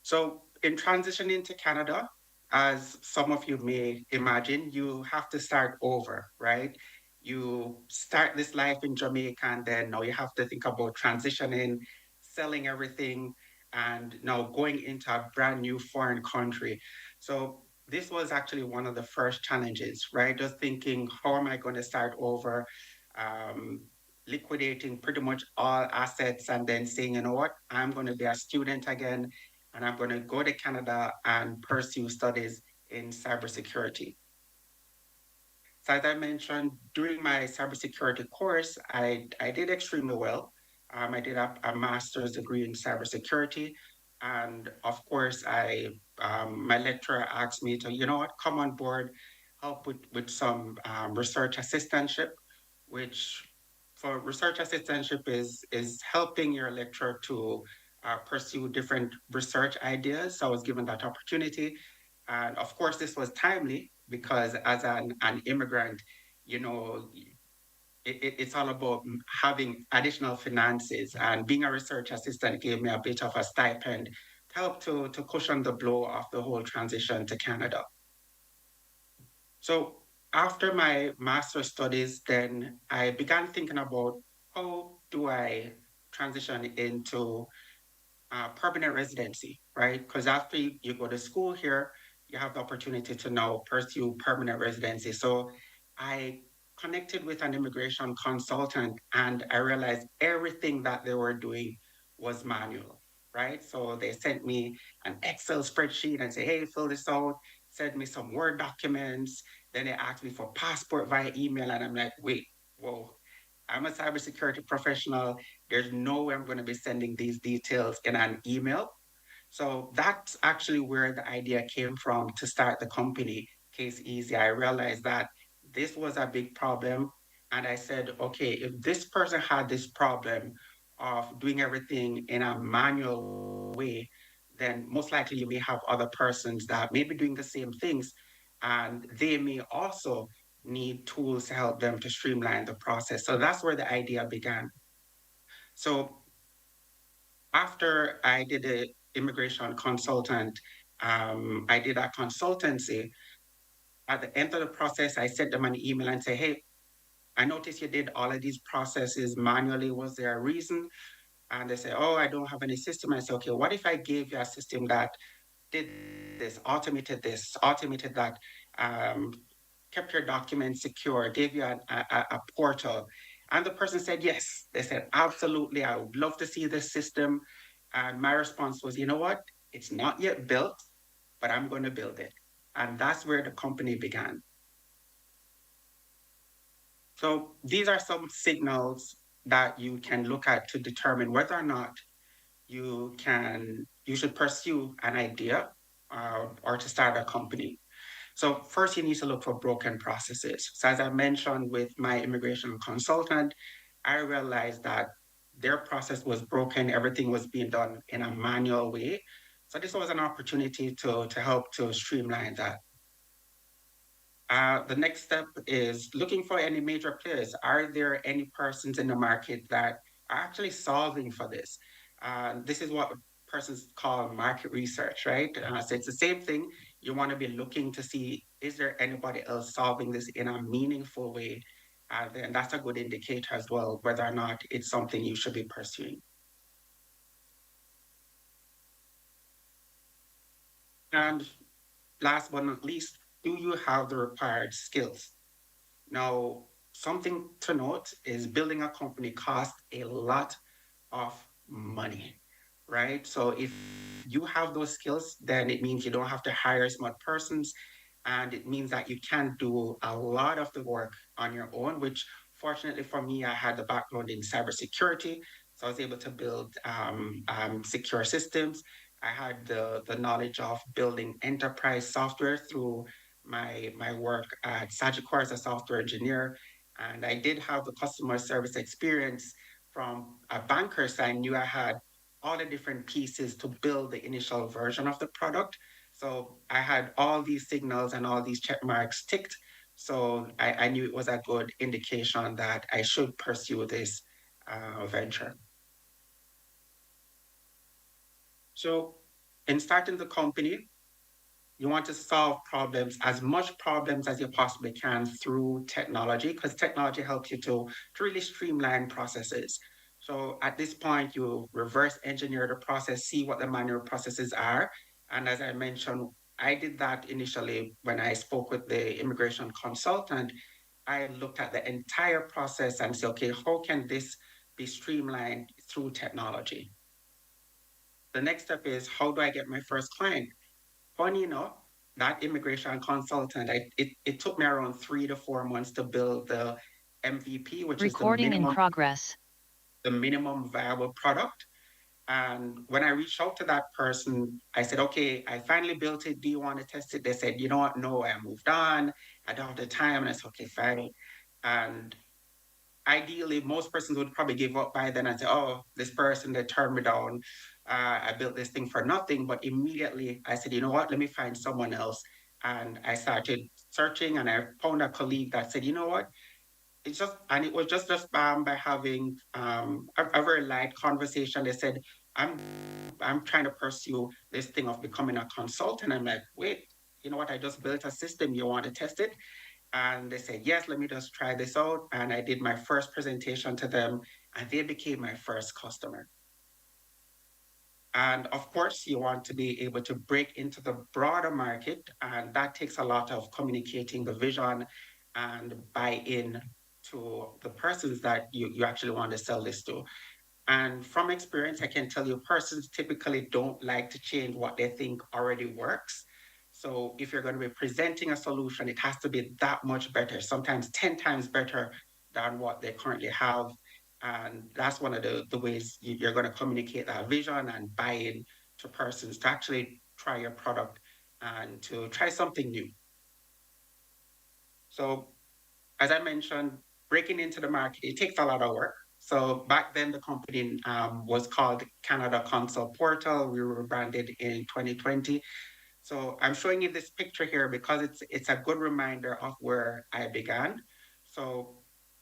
Speaker 5: So, in transitioning to Canada, as some of you may imagine, you have to start over, right? You start this life in Jamaica, and then now you have to think about transitioning, selling everything, and now going into a brand new foreign country. So, this was actually one of the first challenges, right? Just thinking, how am I going to start over? Um, Liquidating pretty much all assets and then saying, you know what, I'm going to be a student again and I'm going to go to Canada and pursue studies in cybersecurity. So as I mentioned, during my cybersecurity course, I did extremely well. I did a master's degree in cybersecurity. And of course, my lecturer asked me to, you know what, come on board, help with some research assistantship, which for research assistantship is helping your lecturer to pursue different research ideas. So I was given that opportunity. And of course, this was timely because as an immigrant, you know, it's all about having additional finances. And being a research assistant gave me a bit of a stipend to help to cushion the blow of the whole transition to Canada. So after my master's studies, then I began thinking about how do I transition into permanent residency, right? Because after you go to school here, you have the opportunity to now pursue permanent residency. So I connected with an immigration consultant and I realized everything that they were doing was manual, right? So they sent me an Excel spreadsheet and say, hey, fill this out, send me some Word documents. Then they asked me for passport via email. And I'm like, wait, whoa, I'm a cybersecurity professional. There's no way I'm going to be sending these details in an email. So that's actually where the idea came from to start the company, Case Easy. I realized that this was a big problem. And I said, okay, if this person had this problem of doing everything in a manual way, then most likely you may have other persons that may be doing the same things. And they may also need tools to help them to streamline the process. So that's where the idea began. So after I did the immigration consultant, I did a consultancy. At the end of the process, I sent them an email and say, hey, I noticed you did all of these processes manually. Was there a reason? And they say, oh, I don't have any system. I say, okay, what if I gave you a system that did this, automated that, um, kept your documents secure, gave you a portal? And the person said, yes. They said, absolutely, I would love to see this system. And my response was, you know what? It's not yet built, but I'm going to build it. And that's where the company began. So these are some signals that you can look at to determine whether or not you should pursue an idea or to start a company. So first you need to look for broken processes. So as I mentioned with my immigration consultant, I realized that their process was broken. Everything was being done in a manual way. So this was an opportunity to help to streamline that. The next step is looking for any major players. Are there any persons in the market that are actually solving for this? This is what persons call market research, right? So it's the same thing. You want to be looking to see, is there anybody else solving this in a meaningful way? Then that's a good indicator as well, whether or not it's something you should be pursuing. And last but not least, do you have the required skills? Now, something to note is building a company costs a lot of money, right? So if you have those skills, then it means you don't have to hire smart persons. And it means that you can do a lot of the work on your own, which fortunately for me, I had the background in cybersecurity. So I was able to build secure systems. I had the knowledge of building enterprise software through my work at Sagicor as a software engineer. And I did have the customer service experience from a banker, so I knew I had all the different pieces to build the initial version of the product. So I had all these signals and all these check marks ticked. So I knew it was a good indication that I should pursue this venture. So in starting the company, you want to solve problems, as much problems as you possibly can through technology, because technology helps you to really streamline processes. So at this point, you reverse engineer the process, see what the manual processes are. And as I mentioned, I did that initially when I spoke with the immigration consultant. I looked at the entire process and said, okay, how can this be streamlined through technology? The next step is, how do I get my first client? Funny enough, that immigration consultant, it took me around 3 to 4 months to build the MVP, which is
Speaker 7: Recording in progress.
Speaker 5: the minimum viable product. And when I reached out to that person, I said, okay, I finally built it. Do you want to test it? They said, you know what? No, I moved on. I don't have the time. And I said, okay, fine. And ideally, most persons would probably give up by then and say, oh, this person, they turned me down. I built this thing for nothing. But immediately I said, you know what, let me find someone else. And I started searching and I found a colleague that said, you know what, it's just, and it was just by having a very light conversation. They said, I'm, I'm trying to pursue this thing of becoming a consultant. I'm like, wait, you know what, I just built a system. You want to test it? And they said, yes, let me just try this out. And I did my first presentation to them, and they became my first customer. And of course, you want to be able to break into the broader market, and that takes a lot of communicating the vision and buy in to the persons that you actually want to sell this to. And from experience, I can tell you persons typically don't like to change what they think already works. So if you're going to be presenting a solution, it has to be that much better, sometimes 10 times better than what they currently have. And that's one of the ways you're going to communicate that vision and buy in to persons to actually try your product and to try something new. So as I mentioned, breaking into the market, it takes a lot of work. So back then, the company was called Canada Consult Portal. We were branded in 2020. So I'm showing you this picture here because it's a good reminder of where I began. So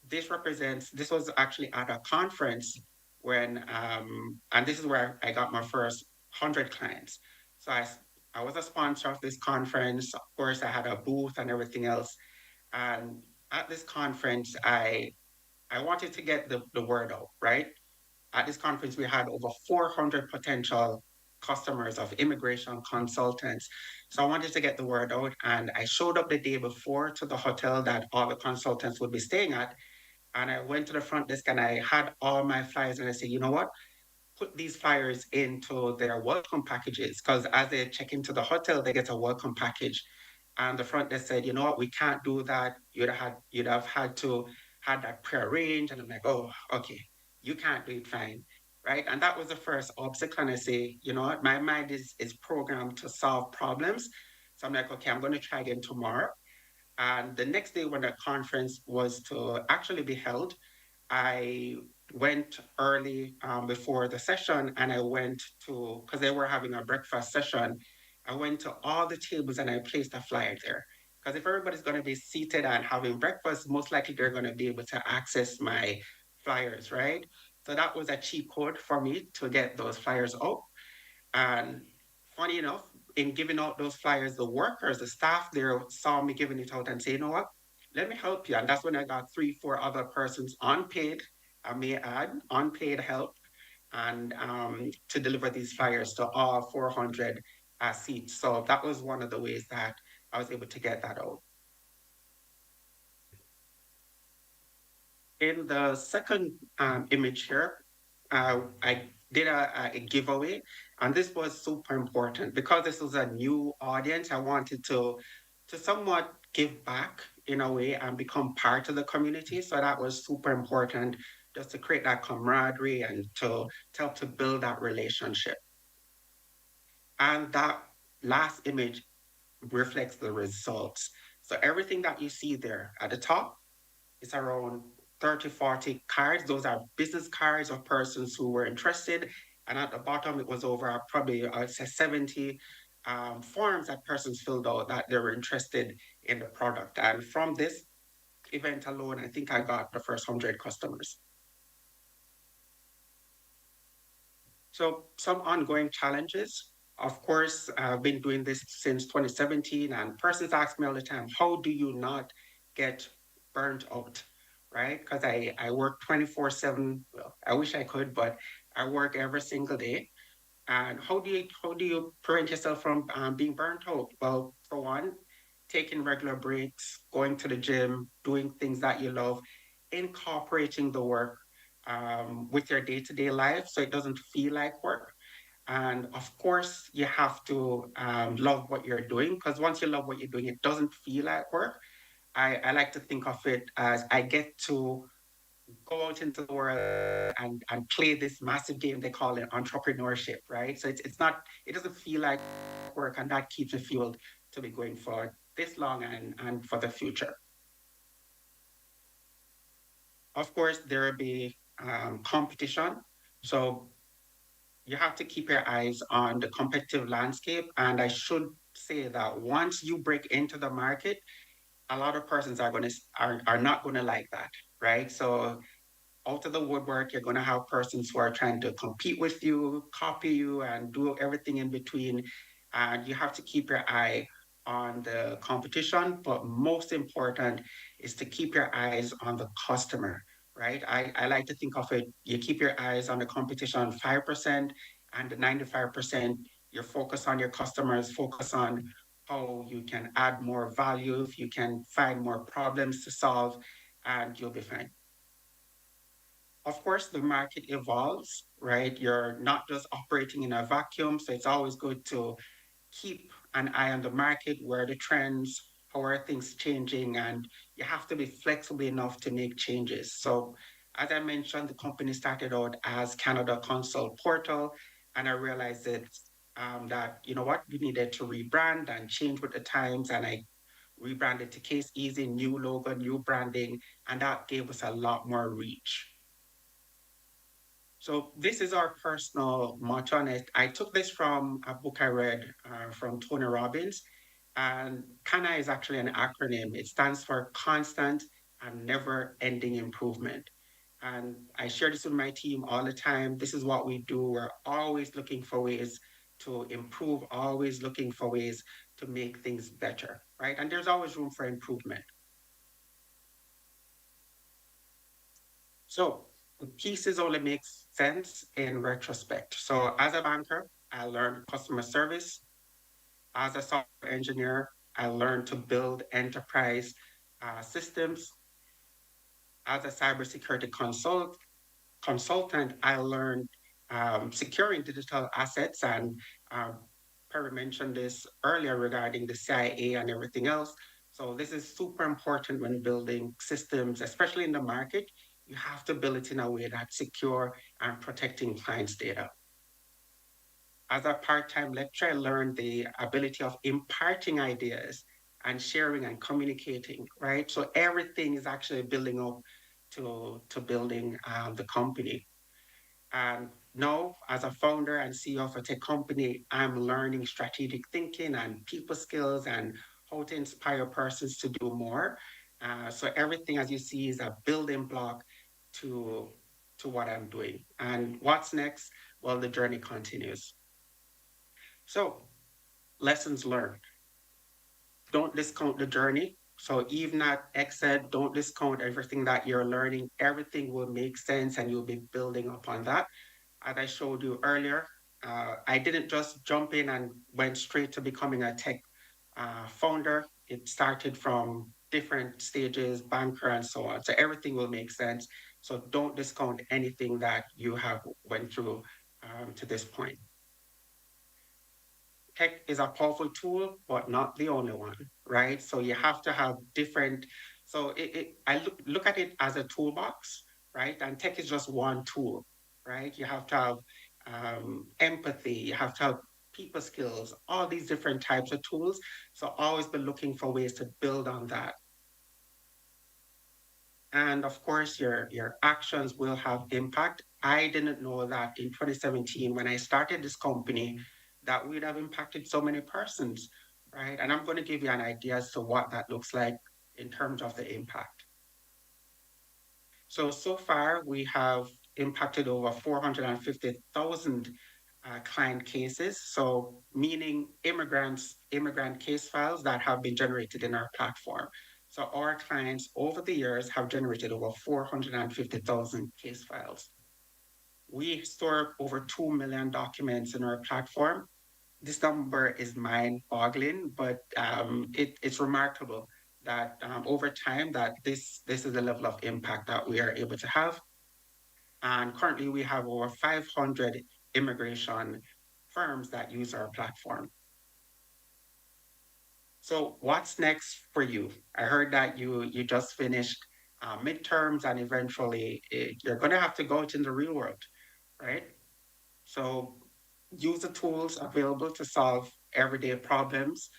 Speaker 5: this was actually at a conference when, and this is where I got my first 100 clients. So I was a sponsor of this conference. Of course, I had a booth and everything else. And at this conference, I wanted to get the word out, right? At this conference, we had over 400 potential customers of immigration consultants. So I wanted to get the word out, and I showed up the day before to the hotel that all the consultants would be staying at. And I went to the front desk and I had all my flyers, and I said, you know what? Put these flyers into their welcome packages, because as they check into the hotel, they get a welcome package. And the front desk said, you know what, we can't do that. You'd have had to had that prearranged. And I'm like, oh, okay, you can't do it, fine. Right. And that was the first obstacle. And I say, you know what, my mind is programmed to solve problems. So I'm like, okay, I'm going to try again tomorrow. And the next day when the conference was to actually be held, I went early before the session and I went to, because they were having a breakfast session, I went to all the tables and I placed a flyer there. Because if everybody's going to be seated and having breakfast, most likely they're going to be able to access my flyers, right? So that was a cheat code for me to get those flyers out. And funny enough, in giving out those flyers, the workers, the staff there saw me giving it out and say, you know what, let me help you. And that's when I got 3, 4 other persons unpaid, I may add, unpaid help, and to deliver these flyers to all 400 seats. So that was one of the ways that I was able to get that out. In the second image here, I did a giveaway, and this was super important because this was a new audience. I wanted to somewhat give back in a way and become part of the community. So that was super important, just to create that camaraderie and to help to build that relationship. And that last image reflects the results. So everything that you see there at the top is around 30, 40 cards. Those are business cards of persons who were interested. And at the bottom, it was over probably, I'd say 70 forms that persons filled out that they were interested in the product. And from this event alone, I think I got the first 100 customers. So some ongoing challenges. Of course, I've been doing this since 2017, and persons ask me all the time, how do you not get burnt out, right? Because I work 24/7. Well, I wish I could, but I work every single day. And how do you prevent yourself from being burnt out? Well, for one, taking regular breaks, going to the gym, doing things that you love, incorporating the work with your day-to-day life so it doesn't feel like work. And of course, you have to love what you're doing, because once you love what you're doing, it doesn't feel like work. I like to think of it as I get to go out into the world and play this massive game they call it entrepreneurship, right? So it doesn't feel like work, and that keeps me fueled to be going for this long and for the future. Of course, there will be competition. So you have to keep your eyes on the competitive landscape. And I should say that once you break into the market, a lot of persons are not going to like that, right? So out of the woodwork, you're going to have persons who are trying to compete with you, copy you, and do everything in between. And you have to keep your eye on the competition. But most important is to keep your eyes on the customer, right? I like to think of it, you keep your eyes on the competition 5%, and the 95%, you're focused on your customers, focus on how you can add more value, if you can find more problems to solve, and you'll be fine. Of course, the market evolves, right? You're not just operating in a vacuum. So it's always good to keep an eye on the market, where the trends, how are things changing, and you have to be flexible enough to make changes. So as I mentioned, the company started out as Canada Consult Portal, and I realized that, you know what, we needed to rebrand and change with the times. And I rebranded to Case Easy, new logo, new branding, and that gave us a lot more reach. So this is our personal motto, and I took this from a book I read from Tony Robbins, and CANA is actually an acronym. It stands for Constant and Never-Ending Improvement. And I share this with my team all the time. This is what we do. We're always looking for ways to improve, always looking for ways to make things better, right? And there's always room for improvement. So the pieces only make sense in retrospect. So as a banker, I learned customer service. As a software engineer, I learned to build enterprise systems. As a cybersecurity consultant, I learned securing digital assets, and Perry mentioned this earlier regarding the CIA and everything else. So this is super important when building systems, especially in the market. You have to build it in a way that's secure and protecting clients' data. As a part-time lecturer, I learned the ability of imparting ideas and sharing and communicating, right? So everything is actually building up to building the company. And now, as a founder and CEO of a tech company, I'm learning strategic thinking and people skills and how to inspire persons to do more. So everything, as you see, is a building block to to what I'm doing. And what's next? Well, the journey continues. So, lessons learned. Don't discount the journey. So even at XED, don't discount everything that you're learning. Everything will make sense, and you'll be building upon that. As I showed you earlier, I didn't just jump in and went straight to becoming a tech founder. It started from different stages, banker, and so on. So everything will make sense. So don't discount anything that you have went through to this point. Tech is a powerful tool, but not the only one, right? So you have to have different. So I look at it as a toolbox, right? And tech is just one tool, right? You have to have empathy. You have to have people skills, all these different types of tools. So always be looking for ways to build on that. And of course, your actions will have impact. I didn't know that in 2017, when I started this company, that we'd have impacted so many persons, right? And I'm going to give you an idea as to what that looks like in terms of the impact. So far, we have impacted over 450,000 client cases. So meaning immigrant case files that have been generated in our platform. So our clients over the years have generated over 450,000 case files. We store over 2 million documents in our platform. This number is mind-boggling, but it's remarkable that over time that this is the level of impact that we are able to have. And currently we have over 500 immigration firms that use our platform. So what's next for you? I heard that you just finished midterms and eventually you're going to have to go out in the real world, right? So use the tools available to solve everyday problems,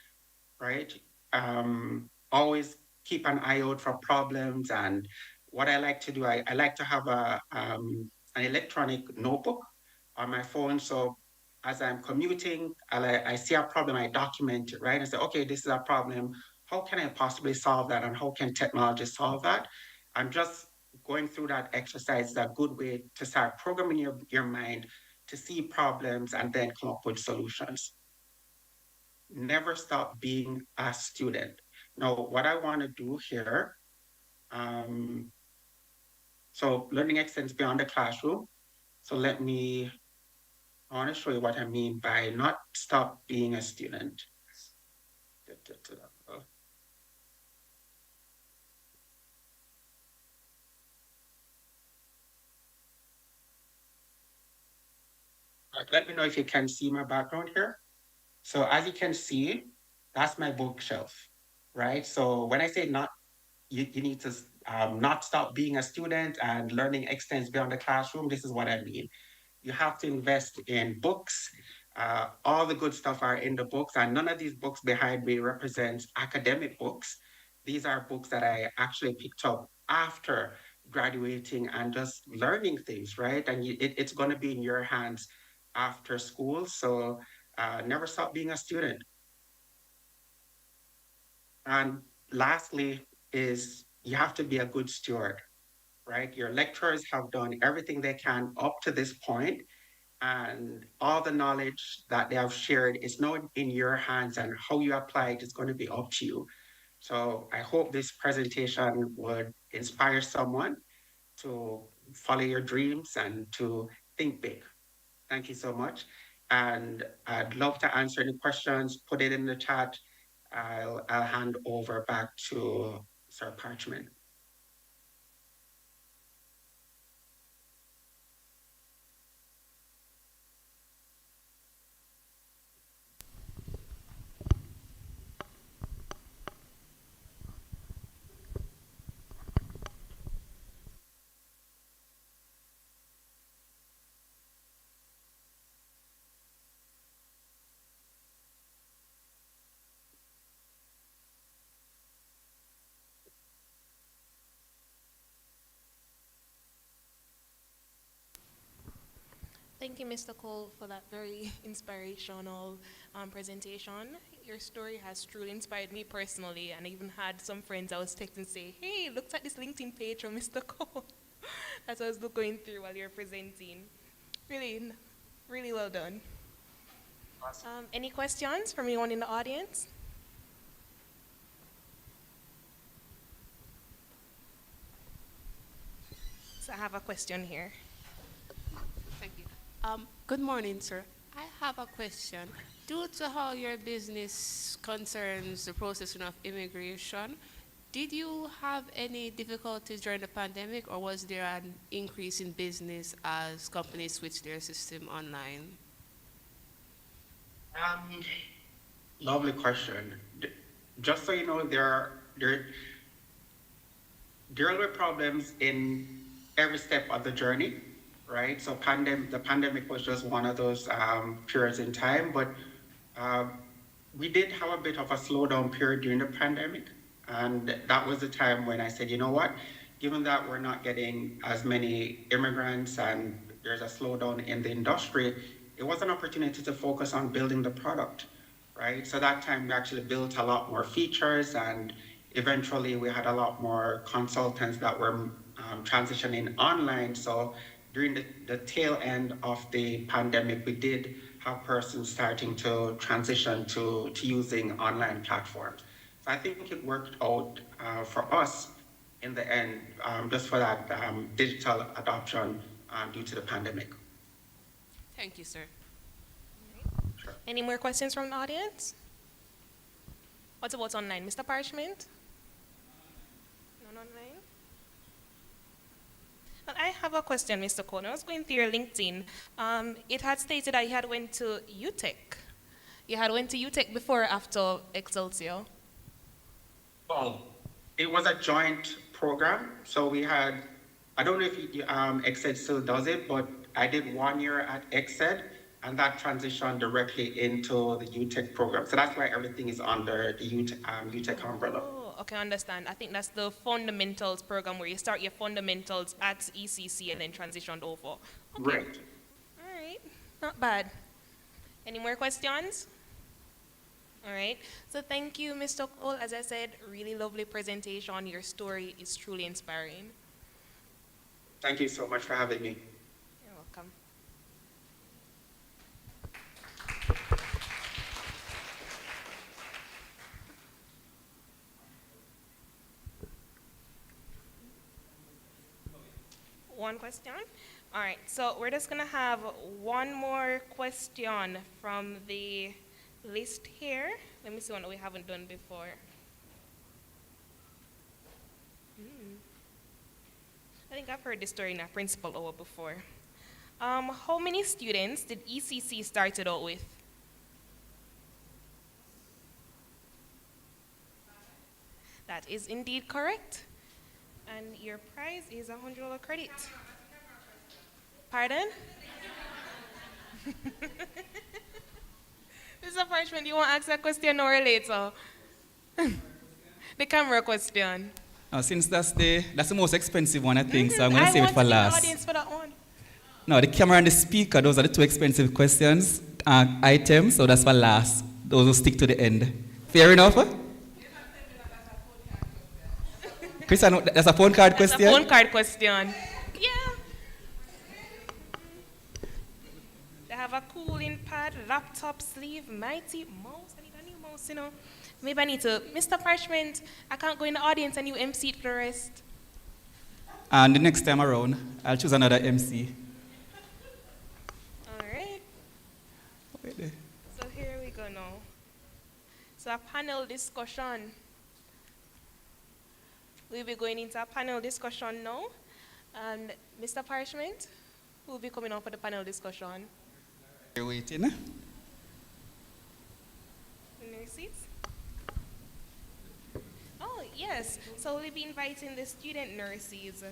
Speaker 5: right? Always keep an eye out for problems. And what I like to do, I like to have an electronic notebook on my phone. So as I'm commuting, I see a problem, I document it, right? And say, okay, this is a problem. How can I possibly solve that? And how can technology solve that? I'm just going through that exercise is a good way to start programming your mind to see problems and then come up with solutions. Never stop being a student. Now, what I want to do here, um, so learning extends beyond the classroom. So I want to show you what I mean by not stop being a student. Let me know if you can see my background here. So as you can see, that's my bookshelf, right? So when I say not, you need to not stop being a student and learning extends beyond the classroom, this is what I mean. You have to invest in books. All the good stuff are in the books, and none of these books behind me represents academic books. These are books that I actually picked up after graduating and just learning things, right? And it's going to be in your hands after school. So never stop being a student. And lastly, is you have to be a good steward, right? Your lecturers have done everything they can up to this point, and all the knowledge that they have shared is now in your hands, and how you apply it is going to be up to you. So I hope this presentation would inspire someone to follow your dreams and to think big. Thank you so much. And I'd love to answer any questions, put it in the chat. I'll hand over back to Sir Parchment.
Speaker 3: Thank you, Mr. Cole, for that very inspirational presentation. Your story has truly inspired me personally, and I even had some friends I was texting say, hey, look at this LinkedIn page from Mr. Cole. That's what I was going through while you're presenting. Really, really well done.
Speaker 5: Awesome.
Speaker 3: Any questions from anyone in the audience? So I have a question here.
Speaker 1: Thank you. Good morning, sir. I have a question. Due to how your business concerns the processing of immigration, did you have any difficulties during the pandemic, or was there an increase in business as companies switched their system online?
Speaker 5: Lovely question. Just so you know, there will be problems in every step of the journey, right? So the pandemic was just one of those periods in time, but we did have a bit of a slowdown period during the pandemic. And that was the time when I said, you know what, given that we're not getting as many immigrants and there's a slowdown in the industry, it was an opportunity to focus on building the product, right? So that time we actually built a lot more features, and eventually we had a lot more consultants that were transitioning online. So during the tail end of the pandemic, we did have persons starting to transition to using online platforms. So I think it worked out for us in the end, just for that digital adoption due to the pandemic.
Speaker 3: Thank you, sir.
Speaker 5: Sure.
Speaker 3: Any more questions from the audience? What about online? Mr. Parchment? None online? Well, I have a question, Mr. Cole. I was going through your LinkedIn. It had stated that you had went to UTEC. You had went to UTEC before or after Excelsior?
Speaker 5: Well, it was a joint program. So we had, I don't know if ExEd still does it, but I did 1 year at ExEd, and that transitioned directly into the UTEC program. So that's why everything is under the UTEC umbrella.
Speaker 3: Oh, okay, I understand. I think that's the fundamentals program where you start your fundamentals at ECC and then transitioned over. Okay.
Speaker 5: Right.
Speaker 3: All right, not bad. Any more questions? All right, so thank you, Mr. Cole. As I said, really lovely presentation. Your story is truly inspiring.
Speaker 5: Thank you so much for having me.
Speaker 3: You're welcome. One question? All right, so we're just gonna have one more question from the list here. Let me see what we haven't done before. I think I've heard this story in a principal hour before. How many students did ECC started out with? That is indeed correct. And your prize is $100 credit. Pardon? Mr. Parchment, you want to ask a question or later? The camera question.
Speaker 2: Since that's the most expensive one, I think, so I'm going to save it for
Speaker 3: I
Speaker 2: last.
Speaker 3: want the audience for that one.
Speaker 2: No, the camera and the speaker, those are the two expensive questions, items, so that's for last. Those will stick to the end. Fair enough? Chris, I know that's a phone card question?
Speaker 3: That's a phone card question. Yeah. They have a cooling pad, laptop sleeve, mighty mouse. I need a new mouse, you know. Maybe I need to, Mr. Parchment, I can't go in the audience and you MC it for the rest.
Speaker 2: And the next time around, I'll choose another MC.
Speaker 3: All right. So here we go now. So a panel discussion. We'll be going into a panel discussion now. And Mr. Parchment will be coming up for the panel discussion.
Speaker 2: You're waiting.
Speaker 3: In your seats. Oh, yes. So we'll be inviting the student nurses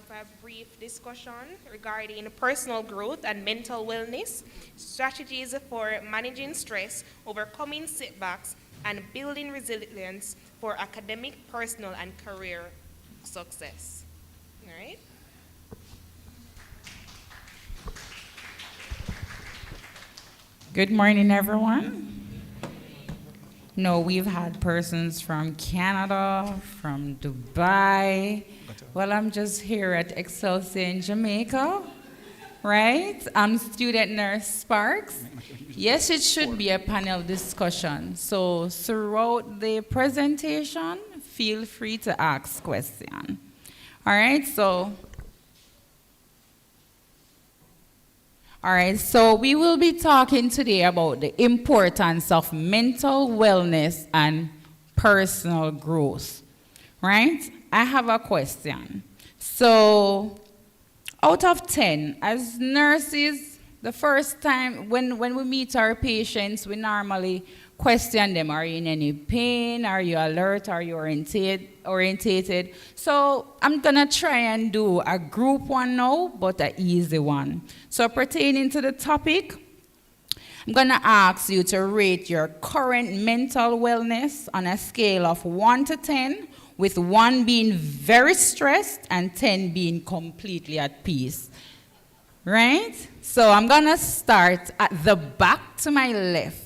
Speaker 3: for a brief discussion regarding personal growth and mental wellness, strategies for managing stress, overcoming setbacks, and building resilience for academic, personal, and career success. All right?
Speaker 7: Good morning, everyone. No, we've had persons from Canada, from Dubai. Well, I'm just here at Excelsior in Jamaica, right? I'm student nurse Sparks. Yes, it should be a panel discussion. So throughout the presentation, feel free to ask questions. All right, so we will be talking today about the importance of mental wellness and personal growth, right? I have a question. So out of 10, as nurses, the first time when we meet our patients, we normally question them. Are you in any pain? Are you alert? Are you orientated? So I'm going to try and do a group one now, but an easy one. So pertaining to the topic, I'm going to ask you to rate your current mental wellness on a scale of 1 to 10, with 1 being very stressed and 10 being completely at peace. Right? So I'm going to start at the back to my left.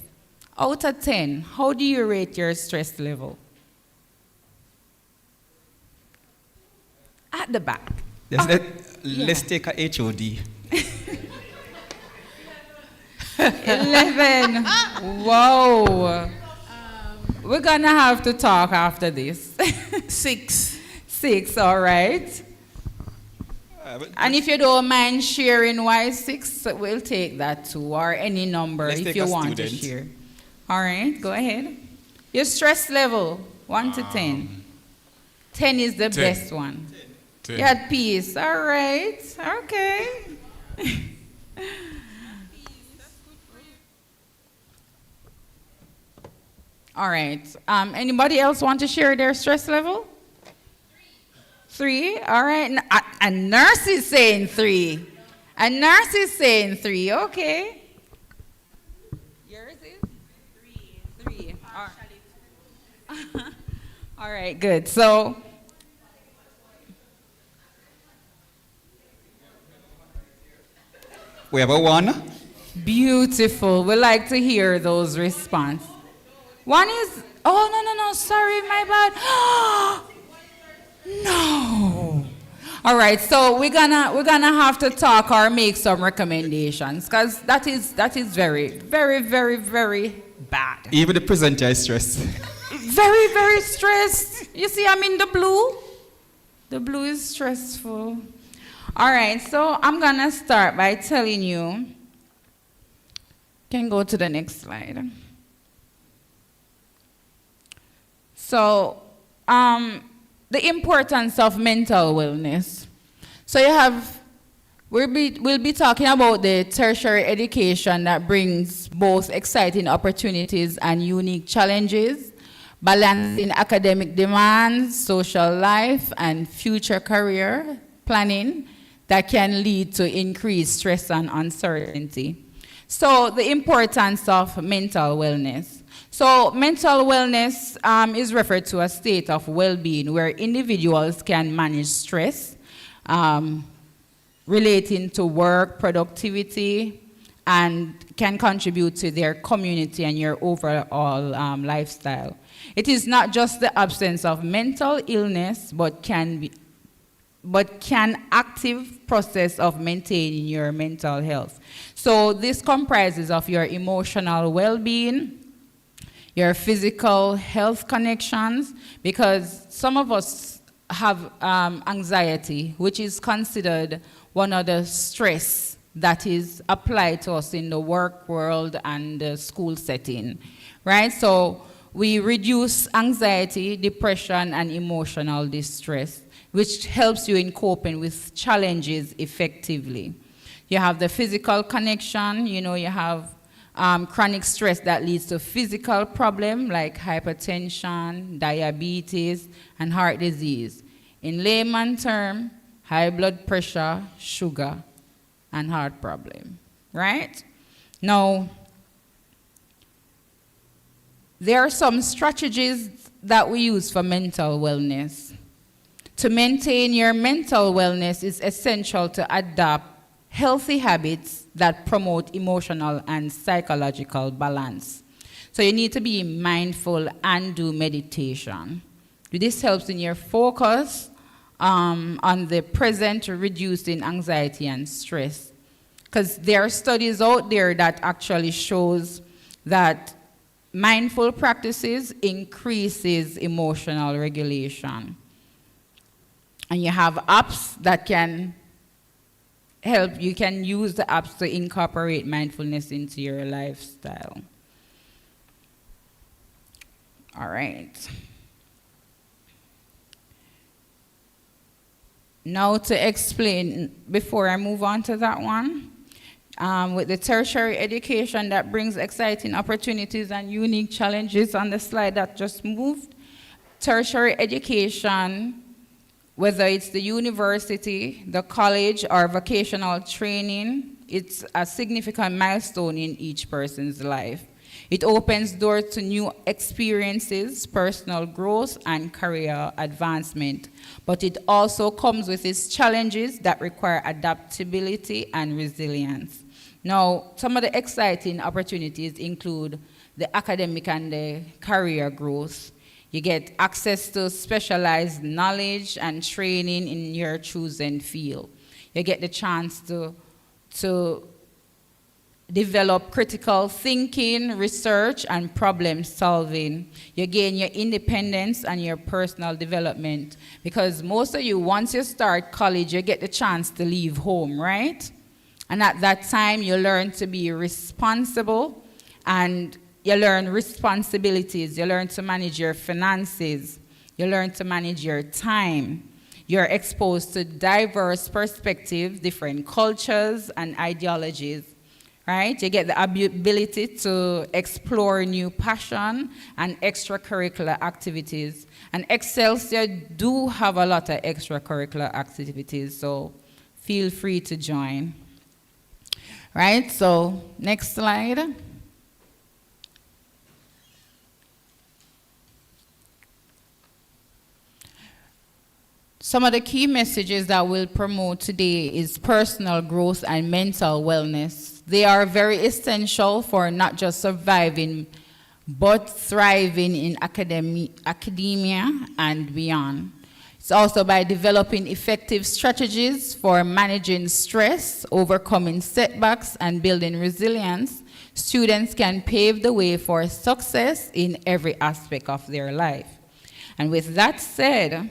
Speaker 7: Out of 10, how do you rate your stress level? At the back.
Speaker 2: Let's take a HOD.
Speaker 7: 11. Whoa. We're gonna have to talk after this.
Speaker 1: 6.
Speaker 7: 6, all right. And if you don't mind sharing why 6, we'll take that too, or any number
Speaker 2: Let's
Speaker 7: if
Speaker 2: take
Speaker 7: you
Speaker 2: a
Speaker 7: want to
Speaker 2: student.
Speaker 7: share. All right, go ahead. Your stress level, 1 to 10. 10 is the
Speaker 8: 10.
Speaker 7: best one.
Speaker 8: 10.
Speaker 7: You're at peace. All right. Okay. All right. Anybody else want to share their stress level? 3. All right. A nurse is saying 3. A nurse is saying 3. Okay. Yours is 3. All right. All right. Good. So.
Speaker 2: We have a 1.
Speaker 7: Beautiful. We like to hear those responses. 1 is, oh, no, sorry, my bad. No. All right, so we're gonna have to talk or make some recommendations because that is very, very, very, very bad.
Speaker 2: Even the presenter is stressed.
Speaker 7: Very, very stressed. You see, I'm in the blue. The blue is stressful. All right, so I'm gonna start by telling you. Can go to the next slide. So, the importance of mental wellness. So we'll be talking about the tertiary education that brings both exciting opportunities and unique challenges, balancing academic demands, social life, and future career planning that can lead to increased stress and uncertainty. So the importance of mental wellness. So mental wellness is referred to as a state of well-being where individuals can manage stress relating to work, productivity, and can contribute to their community and your overall lifestyle. It is not just the absence of mental illness, but can active process of maintaining your mental health. So this comprises of your emotional well-being, your physical health connections, because some of us have anxiety, which is considered one of the stress that is applied to us in the work world and the school setting, right? So we reduce anxiety, depression, and emotional distress, which helps you in coping with challenges effectively. You have the physical connection, you have chronic stress that leads to physical problems like hypertension, diabetes, and heart disease. In layman term, high blood pressure, sugar, and heart problem, right? Now, there are some strategies that we use for mental wellness. To maintain your mental wellness, it's essential to adopt healthy habits that promote emotional and psychological balance. So you need to be mindful and do meditation. This helps in your focus on the present, reducing anxiety and stress. Because there are studies out there that actually shows that mindful practices increases emotional regulation. And you have apps that can help. You can use the apps to incorporate mindfulness into your lifestyle. All right. Now to explain, before I move on to that one, with the tertiary education that brings exciting opportunities and unique challenges on the slide that just moved, tertiary education, whether it's the university, the college, or vocational training, it's a significant milestone in each person's life. It opens doors to new experiences, personal growth, and career advancement. But it also comes with its challenges that require adaptability and resilience. Now, some of the exciting opportunities include the academic and the career growth. You get access to specialized knowledge and training in your chosen field. You get the chance to develop critical thinking, research, and problem solving. You gain your independence and your personal development. Because most of you, once you start college, you get the chance to leave home, right? And at that time, you learn to be responsible, and you learn responsibilities. You learn to manage your finances. You learn to manage your time. You're exposed to diverse perspectives, different cultures and ideologies, right? You get the ability to explore new passion and extracurricular activities. And Excelsior do have a lot of extracurricular activities, so feel free to join. Right, so next slide. Some of the key messages that we'll promote today is personal growth and mental wellness. They are very essential for not just surviving, but thriving in academia and beyond. It's also by developing effective strategies for managing stress, overcoming setbacks, and building resilience. Students can pave the way for success in every aspect of their life. And with that said,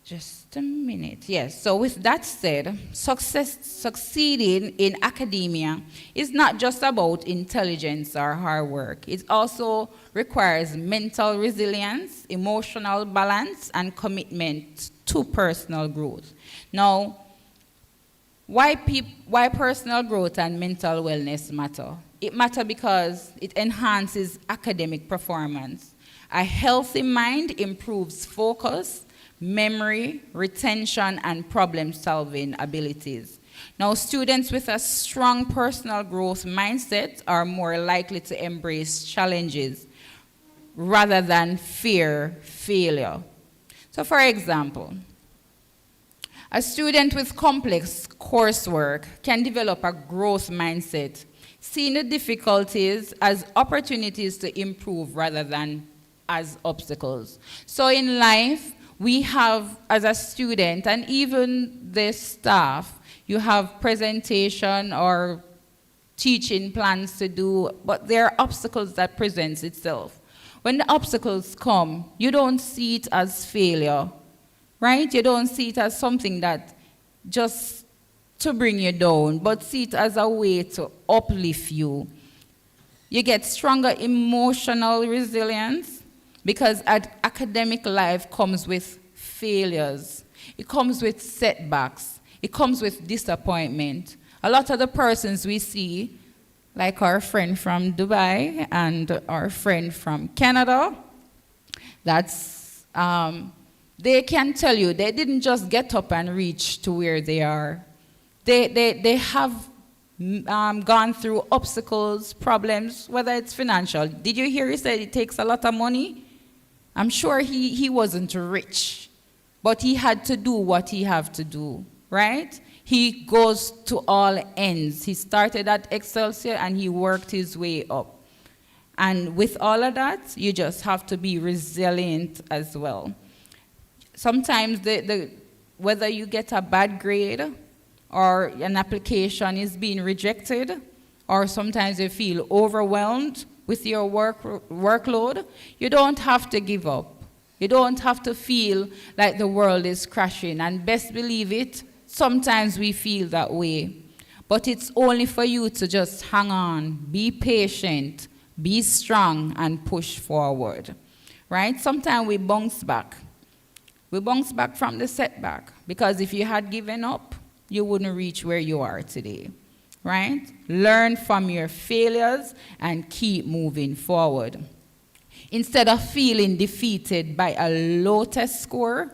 Speaker 7: just a minute. Yes, so with that said, succeeding in academia is not just about intelligence or hard work. It also requires mental resilience, emotional balance, and commitment to personal growth. Now, why personal growth and mental wellness matter? It matters because it enhances academic performance. A healthy mind improves focus, memory, retention, and problem-solving abilities. Now, students with a strong personal growth mindset are more likely to embrace challenges rather than fear failure. So, for example, a student with complex coursework can develop a growth mindset, seeing the difficulties as opportunities to improve rather than as obstacles. So in life, we have, as a student, and even the staff, you have presentation or teaching plans to do, but there are obstacles that presents itself. When the obstacles come, you don't see it as failure, right? You don't see it as something that just to bring you down, but see it as a way to uplift you. You get stronger emotional resilience, because academic life comes with failures. It comes with setbacks. It comes with disappointment. A lot of the persons we see, like our friend from Dubai and our friend from Canada, they can tell you they didn't just get up and reach to where they are. They have gone through obstacles, problems, whether it's financial. Did you hear he said it takes a lot of money? I'm sure he wasn't rich, but he had to do what he had to do, right? He goes to all ends. He started at Excelsior and he worked his way up. And with all of that, you just have to be resilient as well. Sometimes whether you get a bad grade or an application is being rejected, or sometimes you feel overwhelmed with your workload, you don't have to give up. You don't have to feel like the world is crashing. And best believe it, sometimes we feel that way. But it's only for you to just hang on, be patient, be strong, and push forward. Right? Sometimes we bounce back. We bounce back from the setback, because if you had given up, you wouldn't reach where you are today. Right? Learn from your failures and keep moving forward. Instead of feeling defeated by a low test score,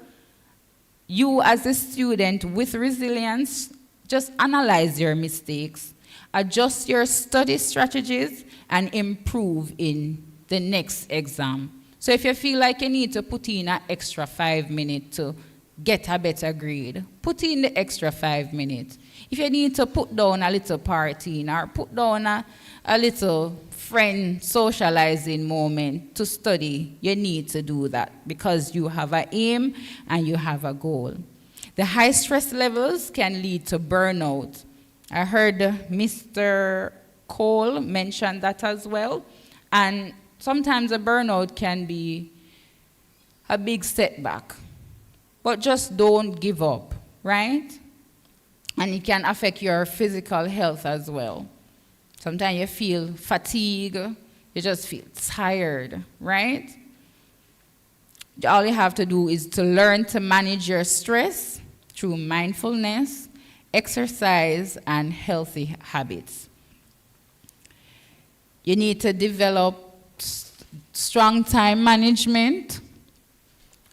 Speaker 7: you as a student with resilience, just analyze your mistakes, adjust your study strategies, and improve in the next exam. So if you feel like you need to put in an extra 5 minutes to get a better grade, put in the extra 5 minutes. If you need to put down a little partying or put down a little friend socializing moment to study, you need to do that because you have an aim and you have a goal. The high stress levels can lead to burnout. I heard Mr. Cole mention that as well. And sometimes a burnout can be a big setback. But just don't give up, right? And it can affect your physical health as well. Sometimes you feel fatigue, you just feel tired, right? All you have to do is to learn to manage your stress through mindfulness, exercise, and healthy habits. You need to develop strong time management,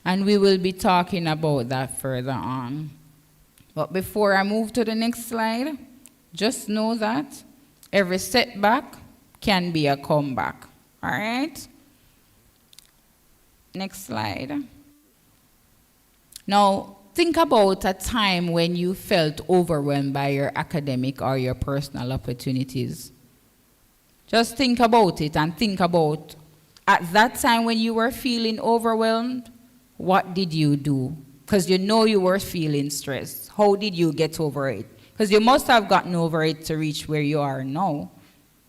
Speaker 7: and we will be talking about that further on. But before I move to the next slide, just know that every setback can be a comeback. All right? Next slide. Now, think about a time when you felt overwhelmed by your academic or your personal opportunities. Just think about it and think about at that time when you were feeling overwhelmed, what did you do? Because you know you were feeling stressed. How did you get over it? Because you must have gotten over it to reach where you are now.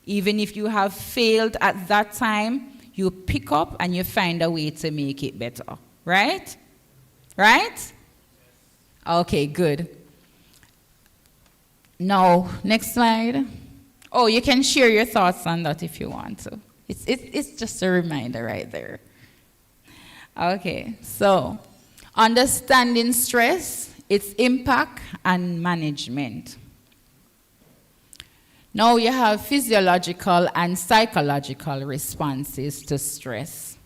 Speaker 7: Even if you have failed at that time, you pick up and you find a way to make it better. Right? Right? Okay, good. Now, next slide. Oh, you can share your thoughts on that if you want to. It's just a reminder right there. Okay, so understanding stress, its impact, and management. Now you have physiological and psychological responses to stress.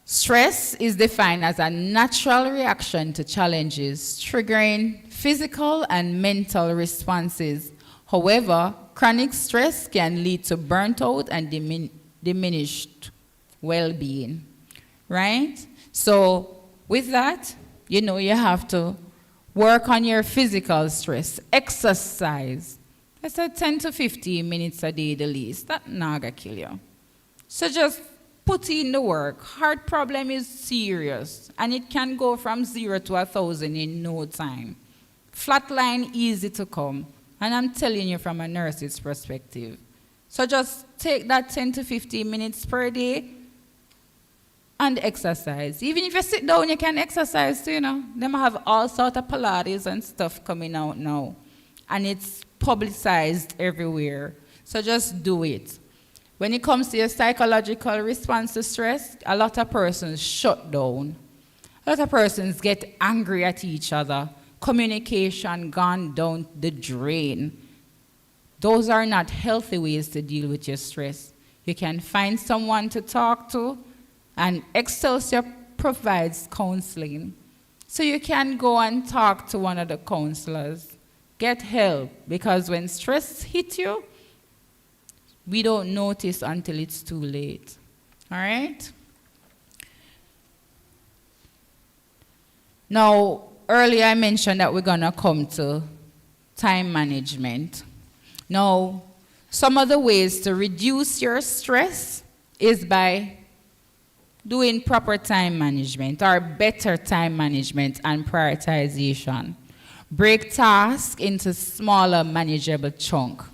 Speaker 7: Stress is defined as a natural reaction to challenges, triggering physical and mental responses. However, chronic stress can lead to burnt out and diminished well-being, right? So with that, you know you have to work on your physical stress, exercise. I said 10 to 15 minutes a day the least. That's not gonna kill you. So just put in the work. Heart problem is serious, and it can go from 0 to 1,000 in no time. Flatline, easy to come. And I'm telling you from a nurse's perspective. So just take that 10 to 15 minutes per day and exercise. Even if you sit down, you can exercise too, you know. They have all sorts of Pilates and stuff coming out now. And it's publicized everywhere. So just do it. When it comes to your psychological response to stress, a lot of persons shut down. A lot of persons get angry at each other. Communication gone down the drain. Those are not healthy ways to deal with your stress. You can find someone to talk to, and Excelsior provides counseling. So you can go and talk to one of the counselors. Get help, because when stress hits you, we don't notice until it's too late. All right? Now, earlier I mentioned that we're going to come to time management. Now, some of the ways to reduce your stress is by doing proper time management or better time management and prioritization. Break tasks into smaller, manageable chunks.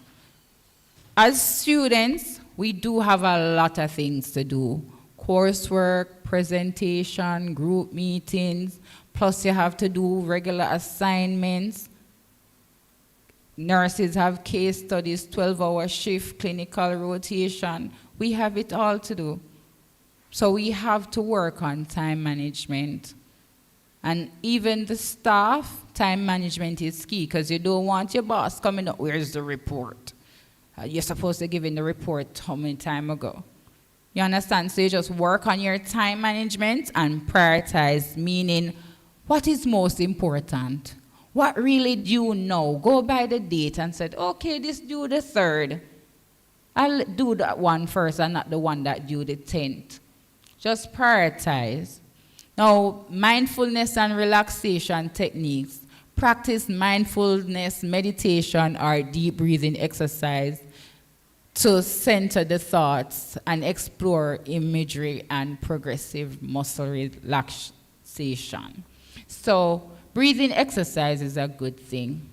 Speaker 7: As students, we do have a lot of things to do. Coursework, presentation, group meetings, plus you have to do regular assignments. Nurses have case studies, 12-hour shift, clinical rotation. We have it all to do. So we have to work on time management. And even the staff, time management is key, because you don't want your boss coming up, where's the report? You're supposed to give in the report how many time ago? You understand? So you just work on your time management and prioritize, meaning what is most important? What really do you know? Go by the date and say, okay, this due the 3rd. I'll do that one first and not the one that due the 10th. Just prioritize. Now, mindfulness and relaxation techniques. Practice mindfulness meditation or deep breathing exercise to center the thoughts and explore imagery and progressive muscle relaxation. So, breathing exercise is a good thing.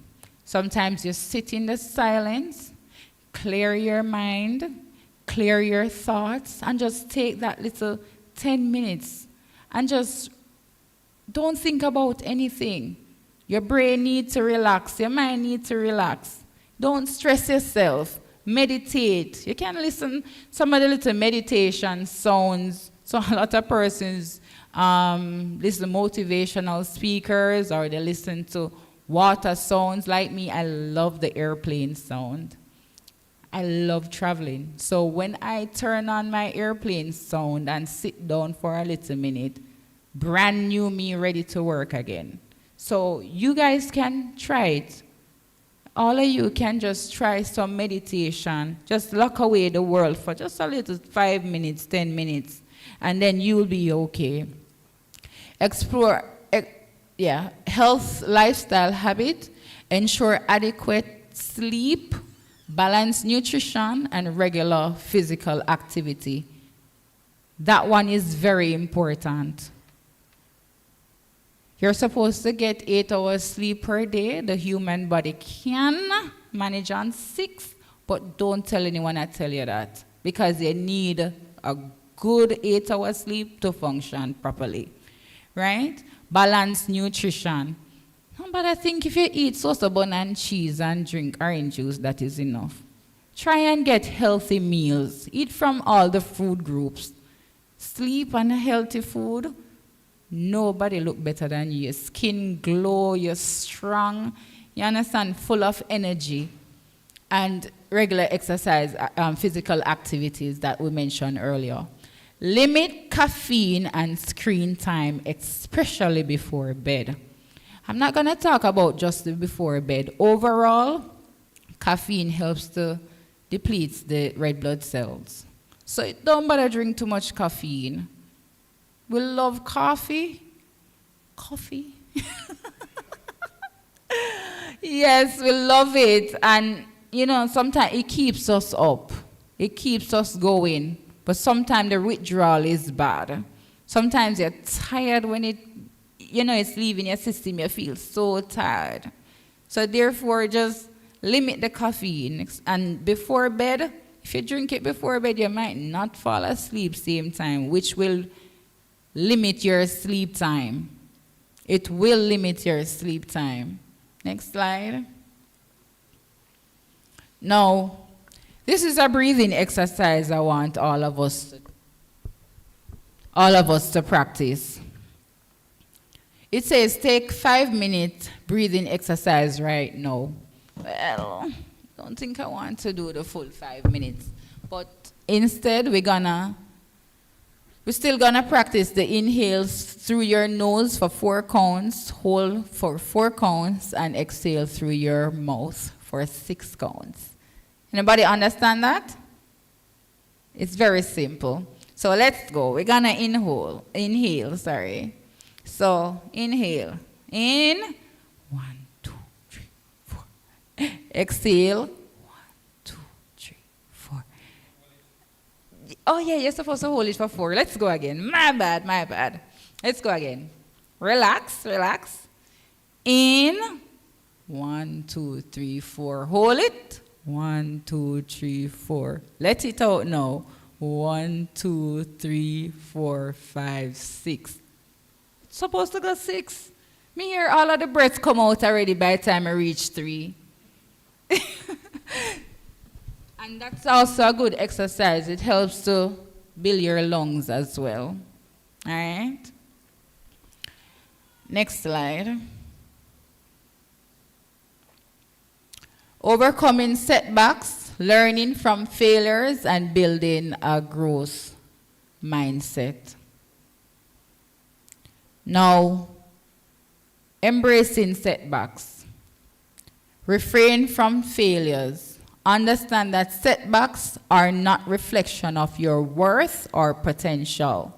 Speaker 7: Sometimes you sit in the silence, clear your mind, clear your thoughts, and just take that little 10 minutes and just don't think about anything. Your brain needs to relax, your mind needs to relax. Don't stress yourself. Meditate. You can listen some of the little meditation sounds. So a lot of persons listen to motivational speakers or they listen to water sounds. Like me, I love the airplane sound. I love traveling. So when I turn on my airplane sound and sit down for a little minute, brand new me ready to work again. So you guys can try it. All of you can just try some meditation. Just lock away the world for just a little 5 minutes, 10 minutes, and then you'll be okay. Explore health lifestyle habit, ensure adequate sleep, balanced nutrition, and regular physical activity. That one is very important. You're supposed to get 8 hours sleep per day. The human body can manage on 6, but don't tell anyone I tell you that, because you need a good 8 hours sleep to function properly, right? Balanced nutrition. But I think if you eat salsa bun and cheese and drink orange juice, that is enough. Try and get healthy meals. Eat from all the food groups. Sleep on healthy food. Nobody look better than you. Your skin glow, you're strong, you understand, full of energy. And regular exercise, physical activities that we mentioned earlier. Limit caffeine and screen time, especially before bed. I'm not going to talk about just the before bed. Overall, caffeine helps to deplete the red blood cells. So don't bother drink too much caffeine. We love coffee. Coffee? Yes, we love it. And, you know, sometimes it keeps us up. It keeps us going. But sometimes the withdrawal is bad. Sometimes you're tired when it's leaving your system. You feel so tired. So therefore, just limit the caffeine. And before bed, if you drink it before bed, you might not fall asleep same time, which will limit your sleep time. It will limit your sleep time. Next slide. Now, this is a breathing exercise I want all of us to practice. It says take 5-minute breathing exercise right now. Well, I don't think I want to do the full 5 minutes. But instead, we're still gonna practice the inhales through your nose for 4 counts, hold for 4 counts, and exhale through your mouth for 6 counts. Anybody understand that? It's very simple. So let's go. We're gonna inhale, sorry. So inhale, in, 1, 2, 3, 4. Exhale, 1, 2, 3, 4. Oh yeah, you're supposed to hold it for 4. Let's go again. My bad. Let's go again. Relax. In, 1, 2, 3, 4. Hold it. 1, 2, 3, 4. Let it out now. 1, 2, 3, 4, 5, 6. Supposed to go 6. Me hear all of the breaths come out already by the time I reach 3. And that's also a good exercise. It helps to build your lungs as well. All right. Next slide. Overcoming setbacks, learning from failures, and building a growth mindset. Now, embracing setbacks. Refrain from failures. Understand that setbacks are not reflection of your worth or potential.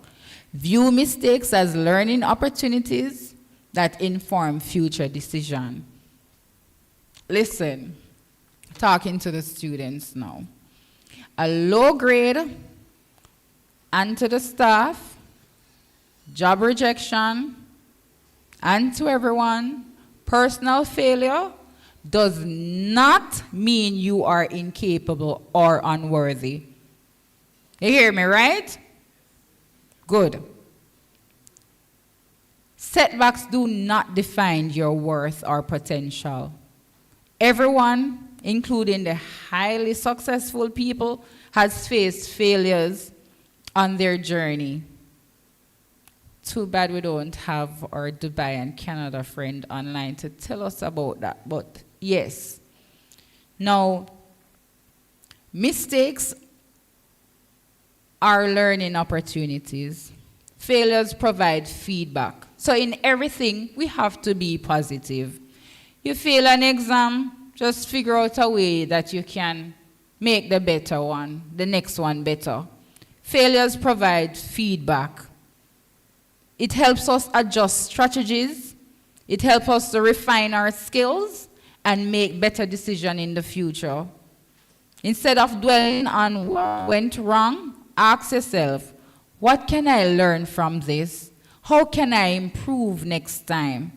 Speaker 7: View mistakes as learning opportunities that inform future decision. Listen, talking to the students now. A low grade and to the staff, job rejection, and to everyone, personal failure does not mean you are incapable or unworthy. You hear me, right? Good. Setbacks do not define your worth or potential. Everyone, including the highly successful people, has faced failures on their journey. Too bad we don't have our Dubai and Canada friend online to tell us about that, but yes. Now, mistakes are learning opportunities. Failures provide feedback. So in everything, we have to be positive. You fail an exam, just figure out a way that you can make the better one, the next one better. Failures provide feedback. It helps us adjust strategies. It helps us to refine our skills and make better decisions in the future. Instead of dwelling on what went wrong, ask yourself, what can I learn from this? How can I improve next time?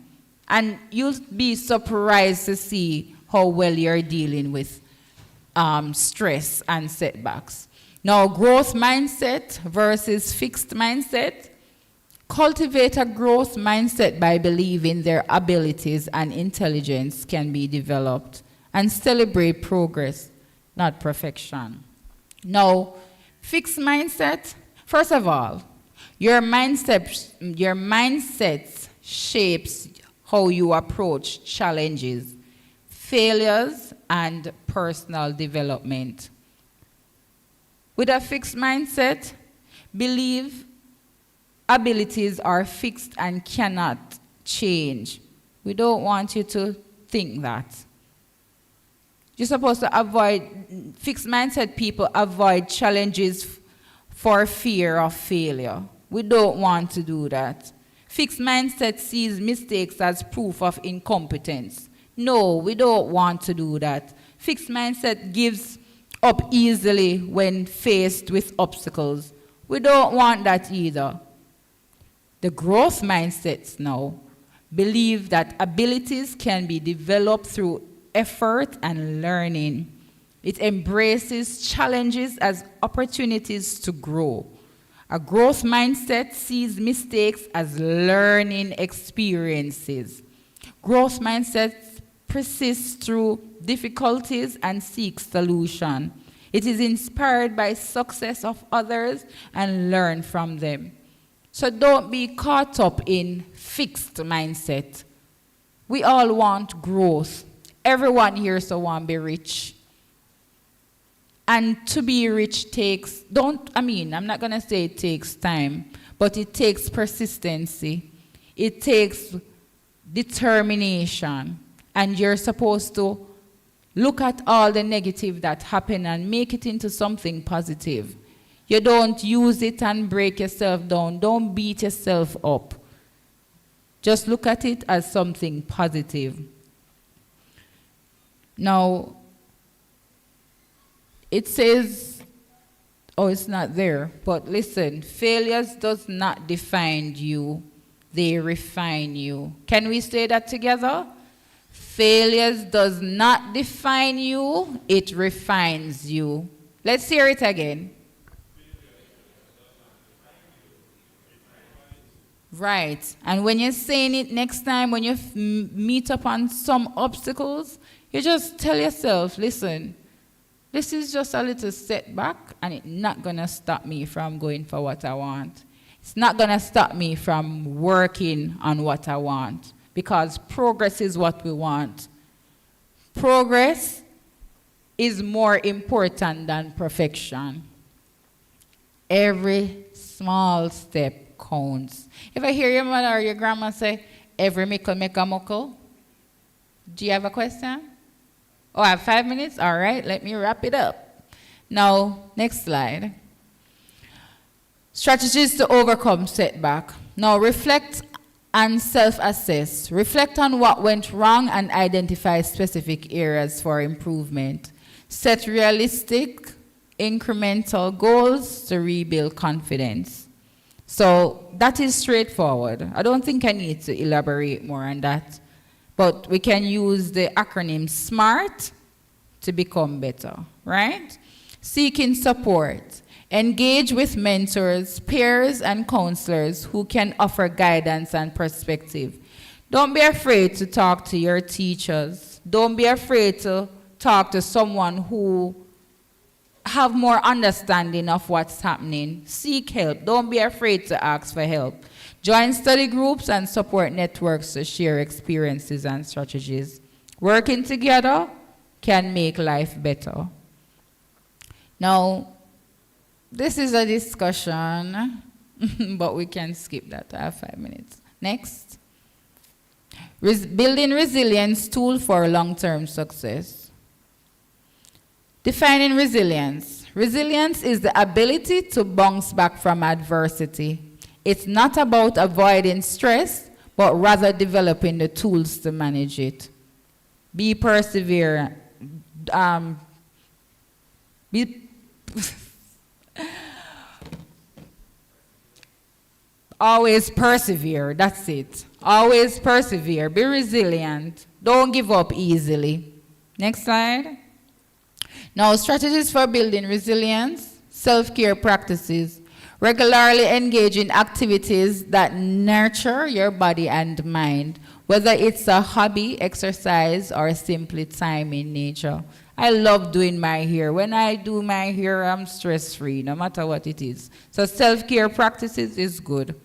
Speaker 7: And you'll be surprised to see how well you're dealing with stress and setbacks. Now, growth mindset versus fixed mindset. Cultivate a growth mindset by believing their abilities and intelligence can be developed, and celebrate progress, not perfection. Now, fixed mindset, first of all, your mindset shapes how you approach challenges, failures, and personal development. With a fixed mindset, believe abilities are fixed and cannot change. We don't want you to think that. You're supposed to avoid, fixed mindset people avoid challenges for fear of failure. We don't want to do that. Fixed mindset sees mistakes as proof of incompetence. No, we don't want to do that. Fixed mindset gives up easily when faced with obstacles. We don't want that either. The growth mindsets now believe that abilities can be developed through effort and learning. It embraces challenges as opportunities to grow. A growth mindset sees mistakes as learning experiences. Growth mindset persists through difficulties and seeks solution. It is inspired by success of others and learn from them. So don't be caught up in fixed mindset. We all want growth. Everyone here so want to be rich. And to be rich takes, I'm not going to say it takes time, but it takes persistency. It takes determination. And you're supposed to look at all the negative that happened and make it into something positive. You don't use it and break yourself down. Don't beat yourself up. Just look at it as something positive. Now, it says, oh, it's not there, but listen, failures does not define you, they refine you. Can we say that together? Failures does not define you, it refines you. Let's hear it again. Right. And when you're saying it next time, when you meet up on some obstacles, you just tell yourself, listen, this is just a little setback, and it's not going to stop me from going for what I want. It's not going to stop me from working on what I want, because progress is what we want. Progress is more important than perfection. Every small step counts. If I hear your mother or your grandma say, every mickle make a muckle, do you have a question? Oh, I have 5 minutes? All right, let me wrap it up. Now, next slide. Strategies to overcome setback. Now reflect and self-assess. Reflect on what went wrong and identify specific areas for improvement. Set realistic, incremental goals to rebuild confidence. So that is straightforward. I don't think I need to elaborate more on that. But we can use the acronym SMART to become better, right? Seeking support. Engage with mentors, peers, and counselors who can offer guidance and perspective. Don't be afraid to talk to your teachers. Don't be afraid to talk to someone who have more understanding of what's happening. Seek help. Don't be afraid to ask for help. Join study groups and support networks to share experiences and strategies. Working together can make life better. Now, this is a discussion, but we can skip that. I have 5 minutes. Next. Building resilience tool for long-term success. Defining resilience. Resilience is the ability to bounce back from adversity. It's not about avoiding stress, but rather developing the tools to manage it. Be perseverant. Always persevere, that's it. Always persevere, be resilient. Don't give up easily. Next slide. Now, strategies for building resilience, self-care practices. Regularly engage in activities that nurture your body and mind, whether it's a hobby, exercise, or simply time in nature. I love doing my hair. When I do my hair, I'm stress-free, no matter what it is. So self-care practices is good.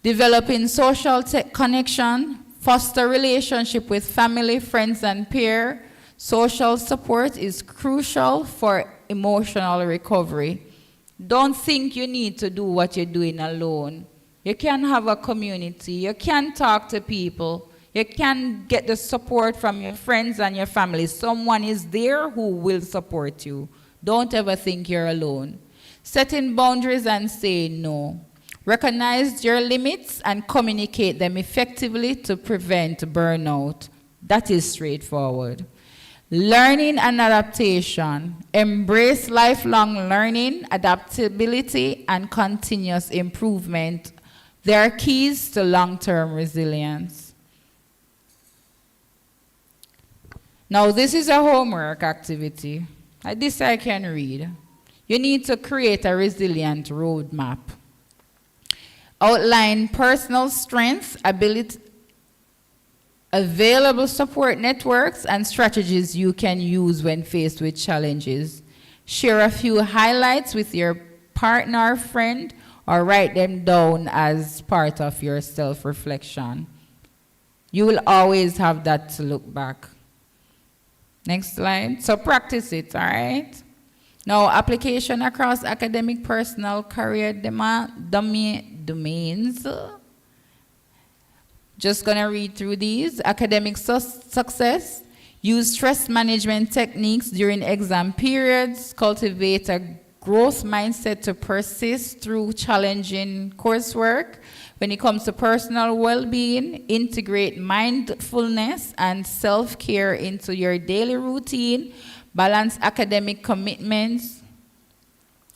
Speaker 7: Developing social connection, foster relationship with family, friends, and peer. Social support is crucial for emotional recovery. Don't think you need to do what you're doing alone. You can have a community. You can talk to people. You can get the support from your friends and your family. Someone is there who will support you. Don't ever think you're alone. Setting boundaries and saying no. Recognize your limits and communicate them effectively to prevent burnout. That is straightforward. Learning and adaptation. Embrace lifelong learning, adaptability, and continuous improvement. They are keys to long-term resilience. Now, this is a homework activity. This I can read. You need to create a resilient roadmap. Outline personal strengths, ability, available support networks, and strategies you can use when faced with challenges. Share a few highlights with your partner or friend, or write them down as part of your self-reflection. You will always have that to look back. Next slide. So practice it, all right? Now, application across academic, personal, career domains. Just going to read through these. Academic success. Use stress management techniques during exam periods. Cultivate a growth mindset to persist through challenging coursework. When it comes to personal well-being, integrate mindfulness and self-care into your daily routine. Balance academic commitments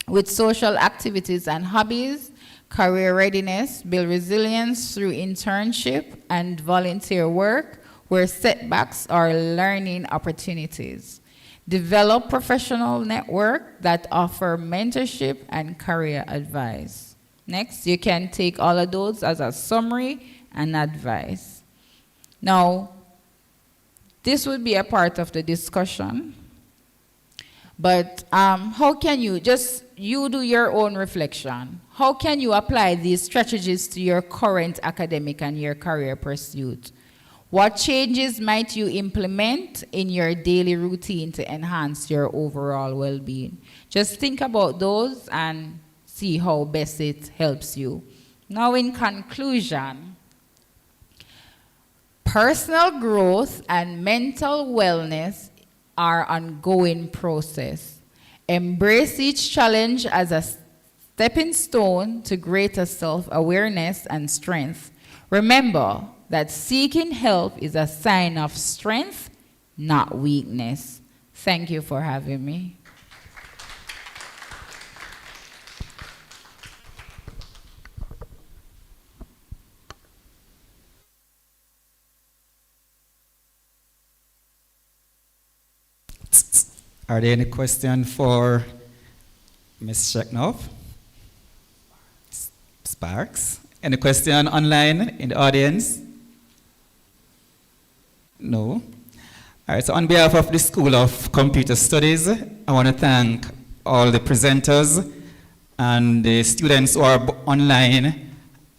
Speaker 7: with social activities and hobbies. Career readiness, build resilience through internship and volunteer work where setbacks are learning opportunities. Develop professional network that offer mentorship and career advice. Next, you can take all of those as a summary and advice. Now, this would be a part of the discussion. But how can you do your own reflection? How can you apply these strategies to your current academic and your career pursuit? What changes might you implement in your daily routine to enhance your overall well-being? Just think about those and see how best it helps you. Now, in conclusion, personal growth and mental wellness are ongoing process. Embrace each challenge as a stepping stone to greater self-awareness and strength. Remember that seeking help is a sign of strength, not weakness. Thank you for having me.
Speaker 2: Are there any questions for Ms. Sheknoff? Sparks? Any question online in the audience? No? All right, so on behalf of the School of Computer Studies, I want to thank all the presenters and the students who are online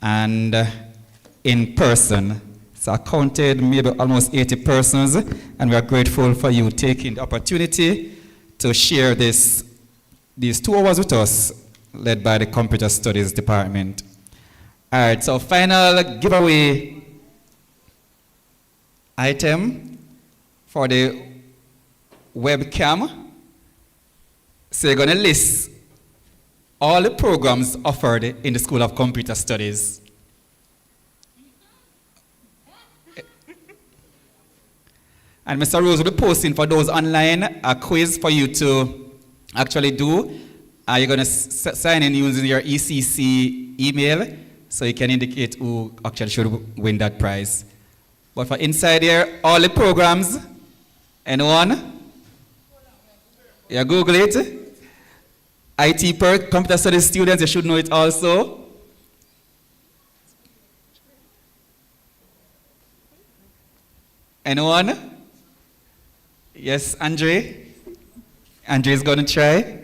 Speaker 2: and in person. So I counted maybe almost 80 persons, and we are grateful for you taking the opportunity to share these 2 hours with us, led by the Computer Studies Department. All right, so final giveaway item for the webcam. So you're going to list all the programs offered in the School of Computer Studies. And Mr. Rose will be posting for those online a quiz for you to actually do. You're going to sign in using your ECC email, so you can indicate who actually should win that prize. But for inside here, all the programs, anyone? Yeah, Google it. IT per computer studies students, you should know it also. Anyone? Yes, Andre? Andre is going to try.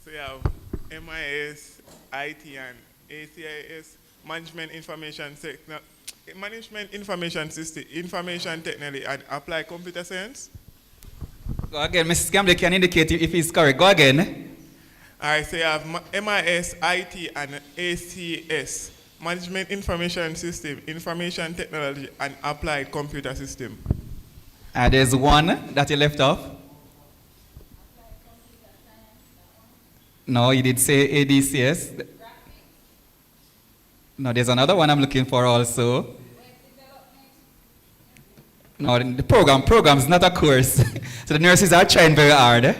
Speaker 8: So you have MIS, IT, and ACIS, Management Information System, Information Technology, and Applied Computer Science.
Speaker 2: Go again, Mrs. Gamble can indicate if he's correct. Go again.
Speaker 8: All right, so you have MIS, IT, and ACS, Management Information System, Information Technology, and Applied Computer System.
Speaker 2: There's one that you left off. No, you did say ADCS. No, there's another one I'm looking for also. No, the program's not a course. So the nurses are trying very hard.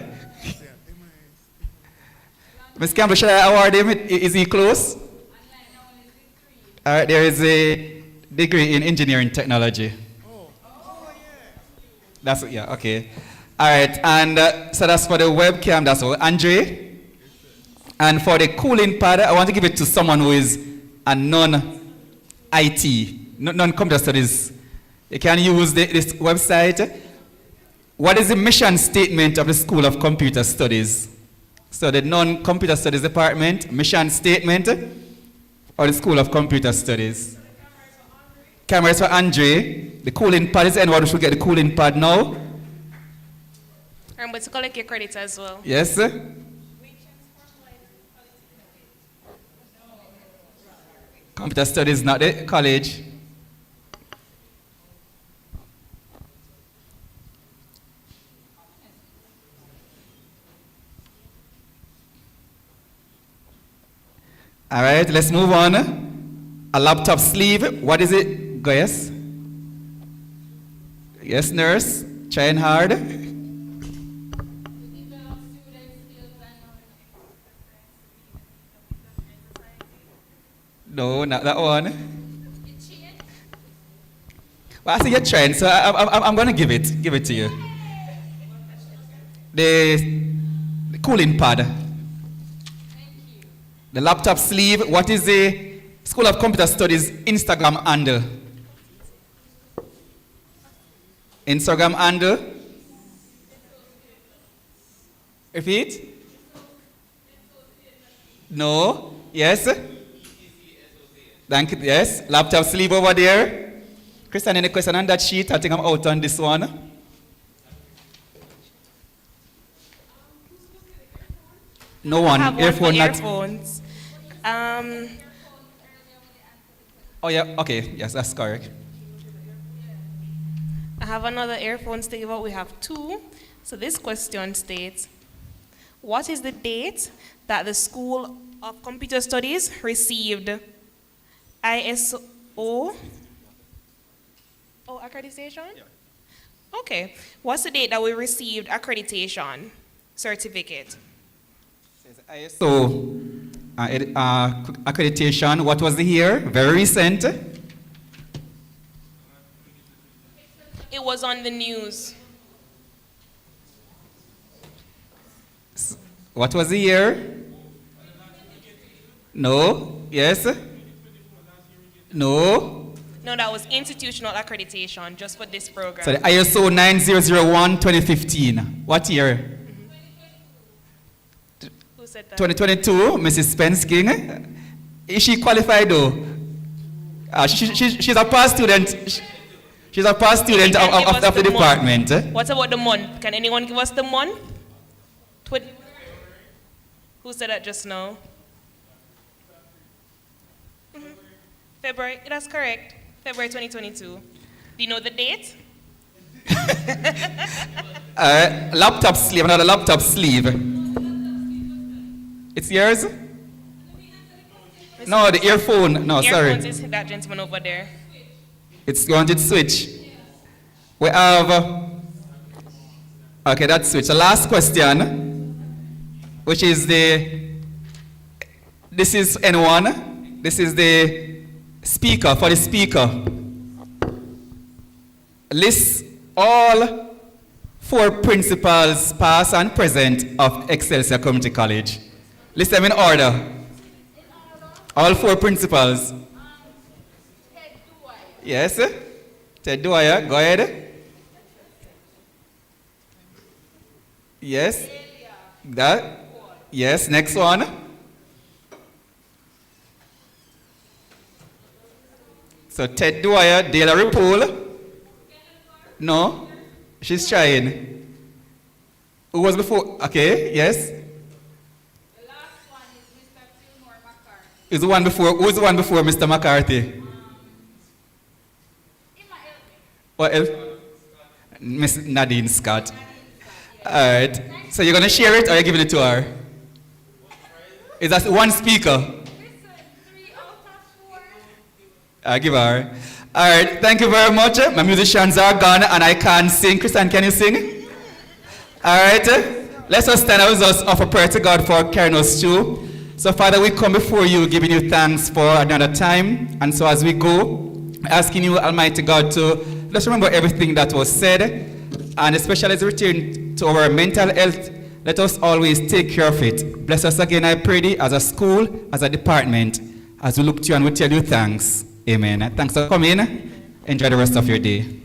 Speaker 2: Ms. Campbell, should I award him? Is he close? All right, there is a degree in engineering technology. Okay. All right, and so that's for the webcam, that's all. Andre? And for the cooling pad, I want to give it to someone who is a non-IT, non-computer studies. You can use this website. What is the mission statement of the School of Computer Studies? So the non-computer studies department, mission statement, or the School of Computer Studies? Cameras for Andre. The cooling pad, is anyone who should get the cooling pad now?
Speaker 3: I'm going to collect your credits as well.
Speaker 2: Yes, sir? Computer studies, not the college. All right, let's move on. A laptop sleeve, what is it? Go, yes? Yes, nurse, trying hard. No, not that one. Well, I see you're trying, so I'm going to give it to you. The cooling pad. The laptop sleeve. What is the School of Computer Studies Instagram handle? Instagram handle? Repeat? No? Yes? Thank you. Yes? Laptop sleeve over there. Christian, any question on that sheet? I think I'm out on this one. No one.
Speaker 3: I have
Speaker 2: Earphone,
Speaker 3: one
Speaker 2: not.
Speaker 3: for earphones.
Speaker 2: Oh, yeah. Okay. Yes, that's correct.
Speaker 3: I have another earphones to give out. We have 2. So this question states, What is the date that the School of Computer Studies received ISO accreditation? Yeah. Okay. What's the date that we received accreditation certificate?
Speaker 2: So, accreditation, what was the year? Very recent.
Speaker 3: It was on the news.
Speaker 2: What was the year? No? Yes? No?
Speaker 3: No, that was institutional accreditation just for this program.
Speaker 2: So the ISO 9001 2015. What year?
Speaker 3: Who said that?
Speaker 2: 2022, Mrs. Spence King. Is she qualified though? She's a past student. She's a past student of the department.
Speaker 3: What about the month? Can anyone give us the month? Who said that just now? February, that's correct. February 2022. Do you know the date?
Speaker 2: Laptop sleeve, another laptop sleeve. It's yours? No, the earphone. No, sorry.
Speaker 3: Earphones is that gentleman over there.
Speaker 2: It's going to switch. We have, okay, that's switch. The last question, which is this is N1. This is the speaker, for the speaker. List all 4 principals, past and present, of Excelsior Community College. List them in order. All 4 principals. Yes? Ted Dwyer, go ahead. Yes? That? Yes, next one. So Ted Dwyer, Dela Ripoll. No? She's trying. Who was before? Okay, yes?
Speaker 7: The last one is Mr. Fillmore McCarthy.
Speaker 2: Is the one before, who's the one before Mr. McCarthy? What else? Miss Nadine Scott. All right. So you're going to share it or you're giving it to her? Is that one speaker?
Speaker 7: Listen, 3 out of 4.
Speaker 2: I'll give her. All right. Thank you very much. My musicians are gone and I can't sing. Christian, can you sing? All right. Let's just stand up and just offer prayer to God for carrying us through. So, Father, we come before you giving you thanks for another time. And so as we go, asking you, Almighty God, to let's remember everything that was said, and especially as we return to our mental health, let us always take care of it. Bless us again, I pray thee, as a school, as a department, as we look to you and we tell you thanks. Amen. Thanks for coming. Enjoy the rest of your day.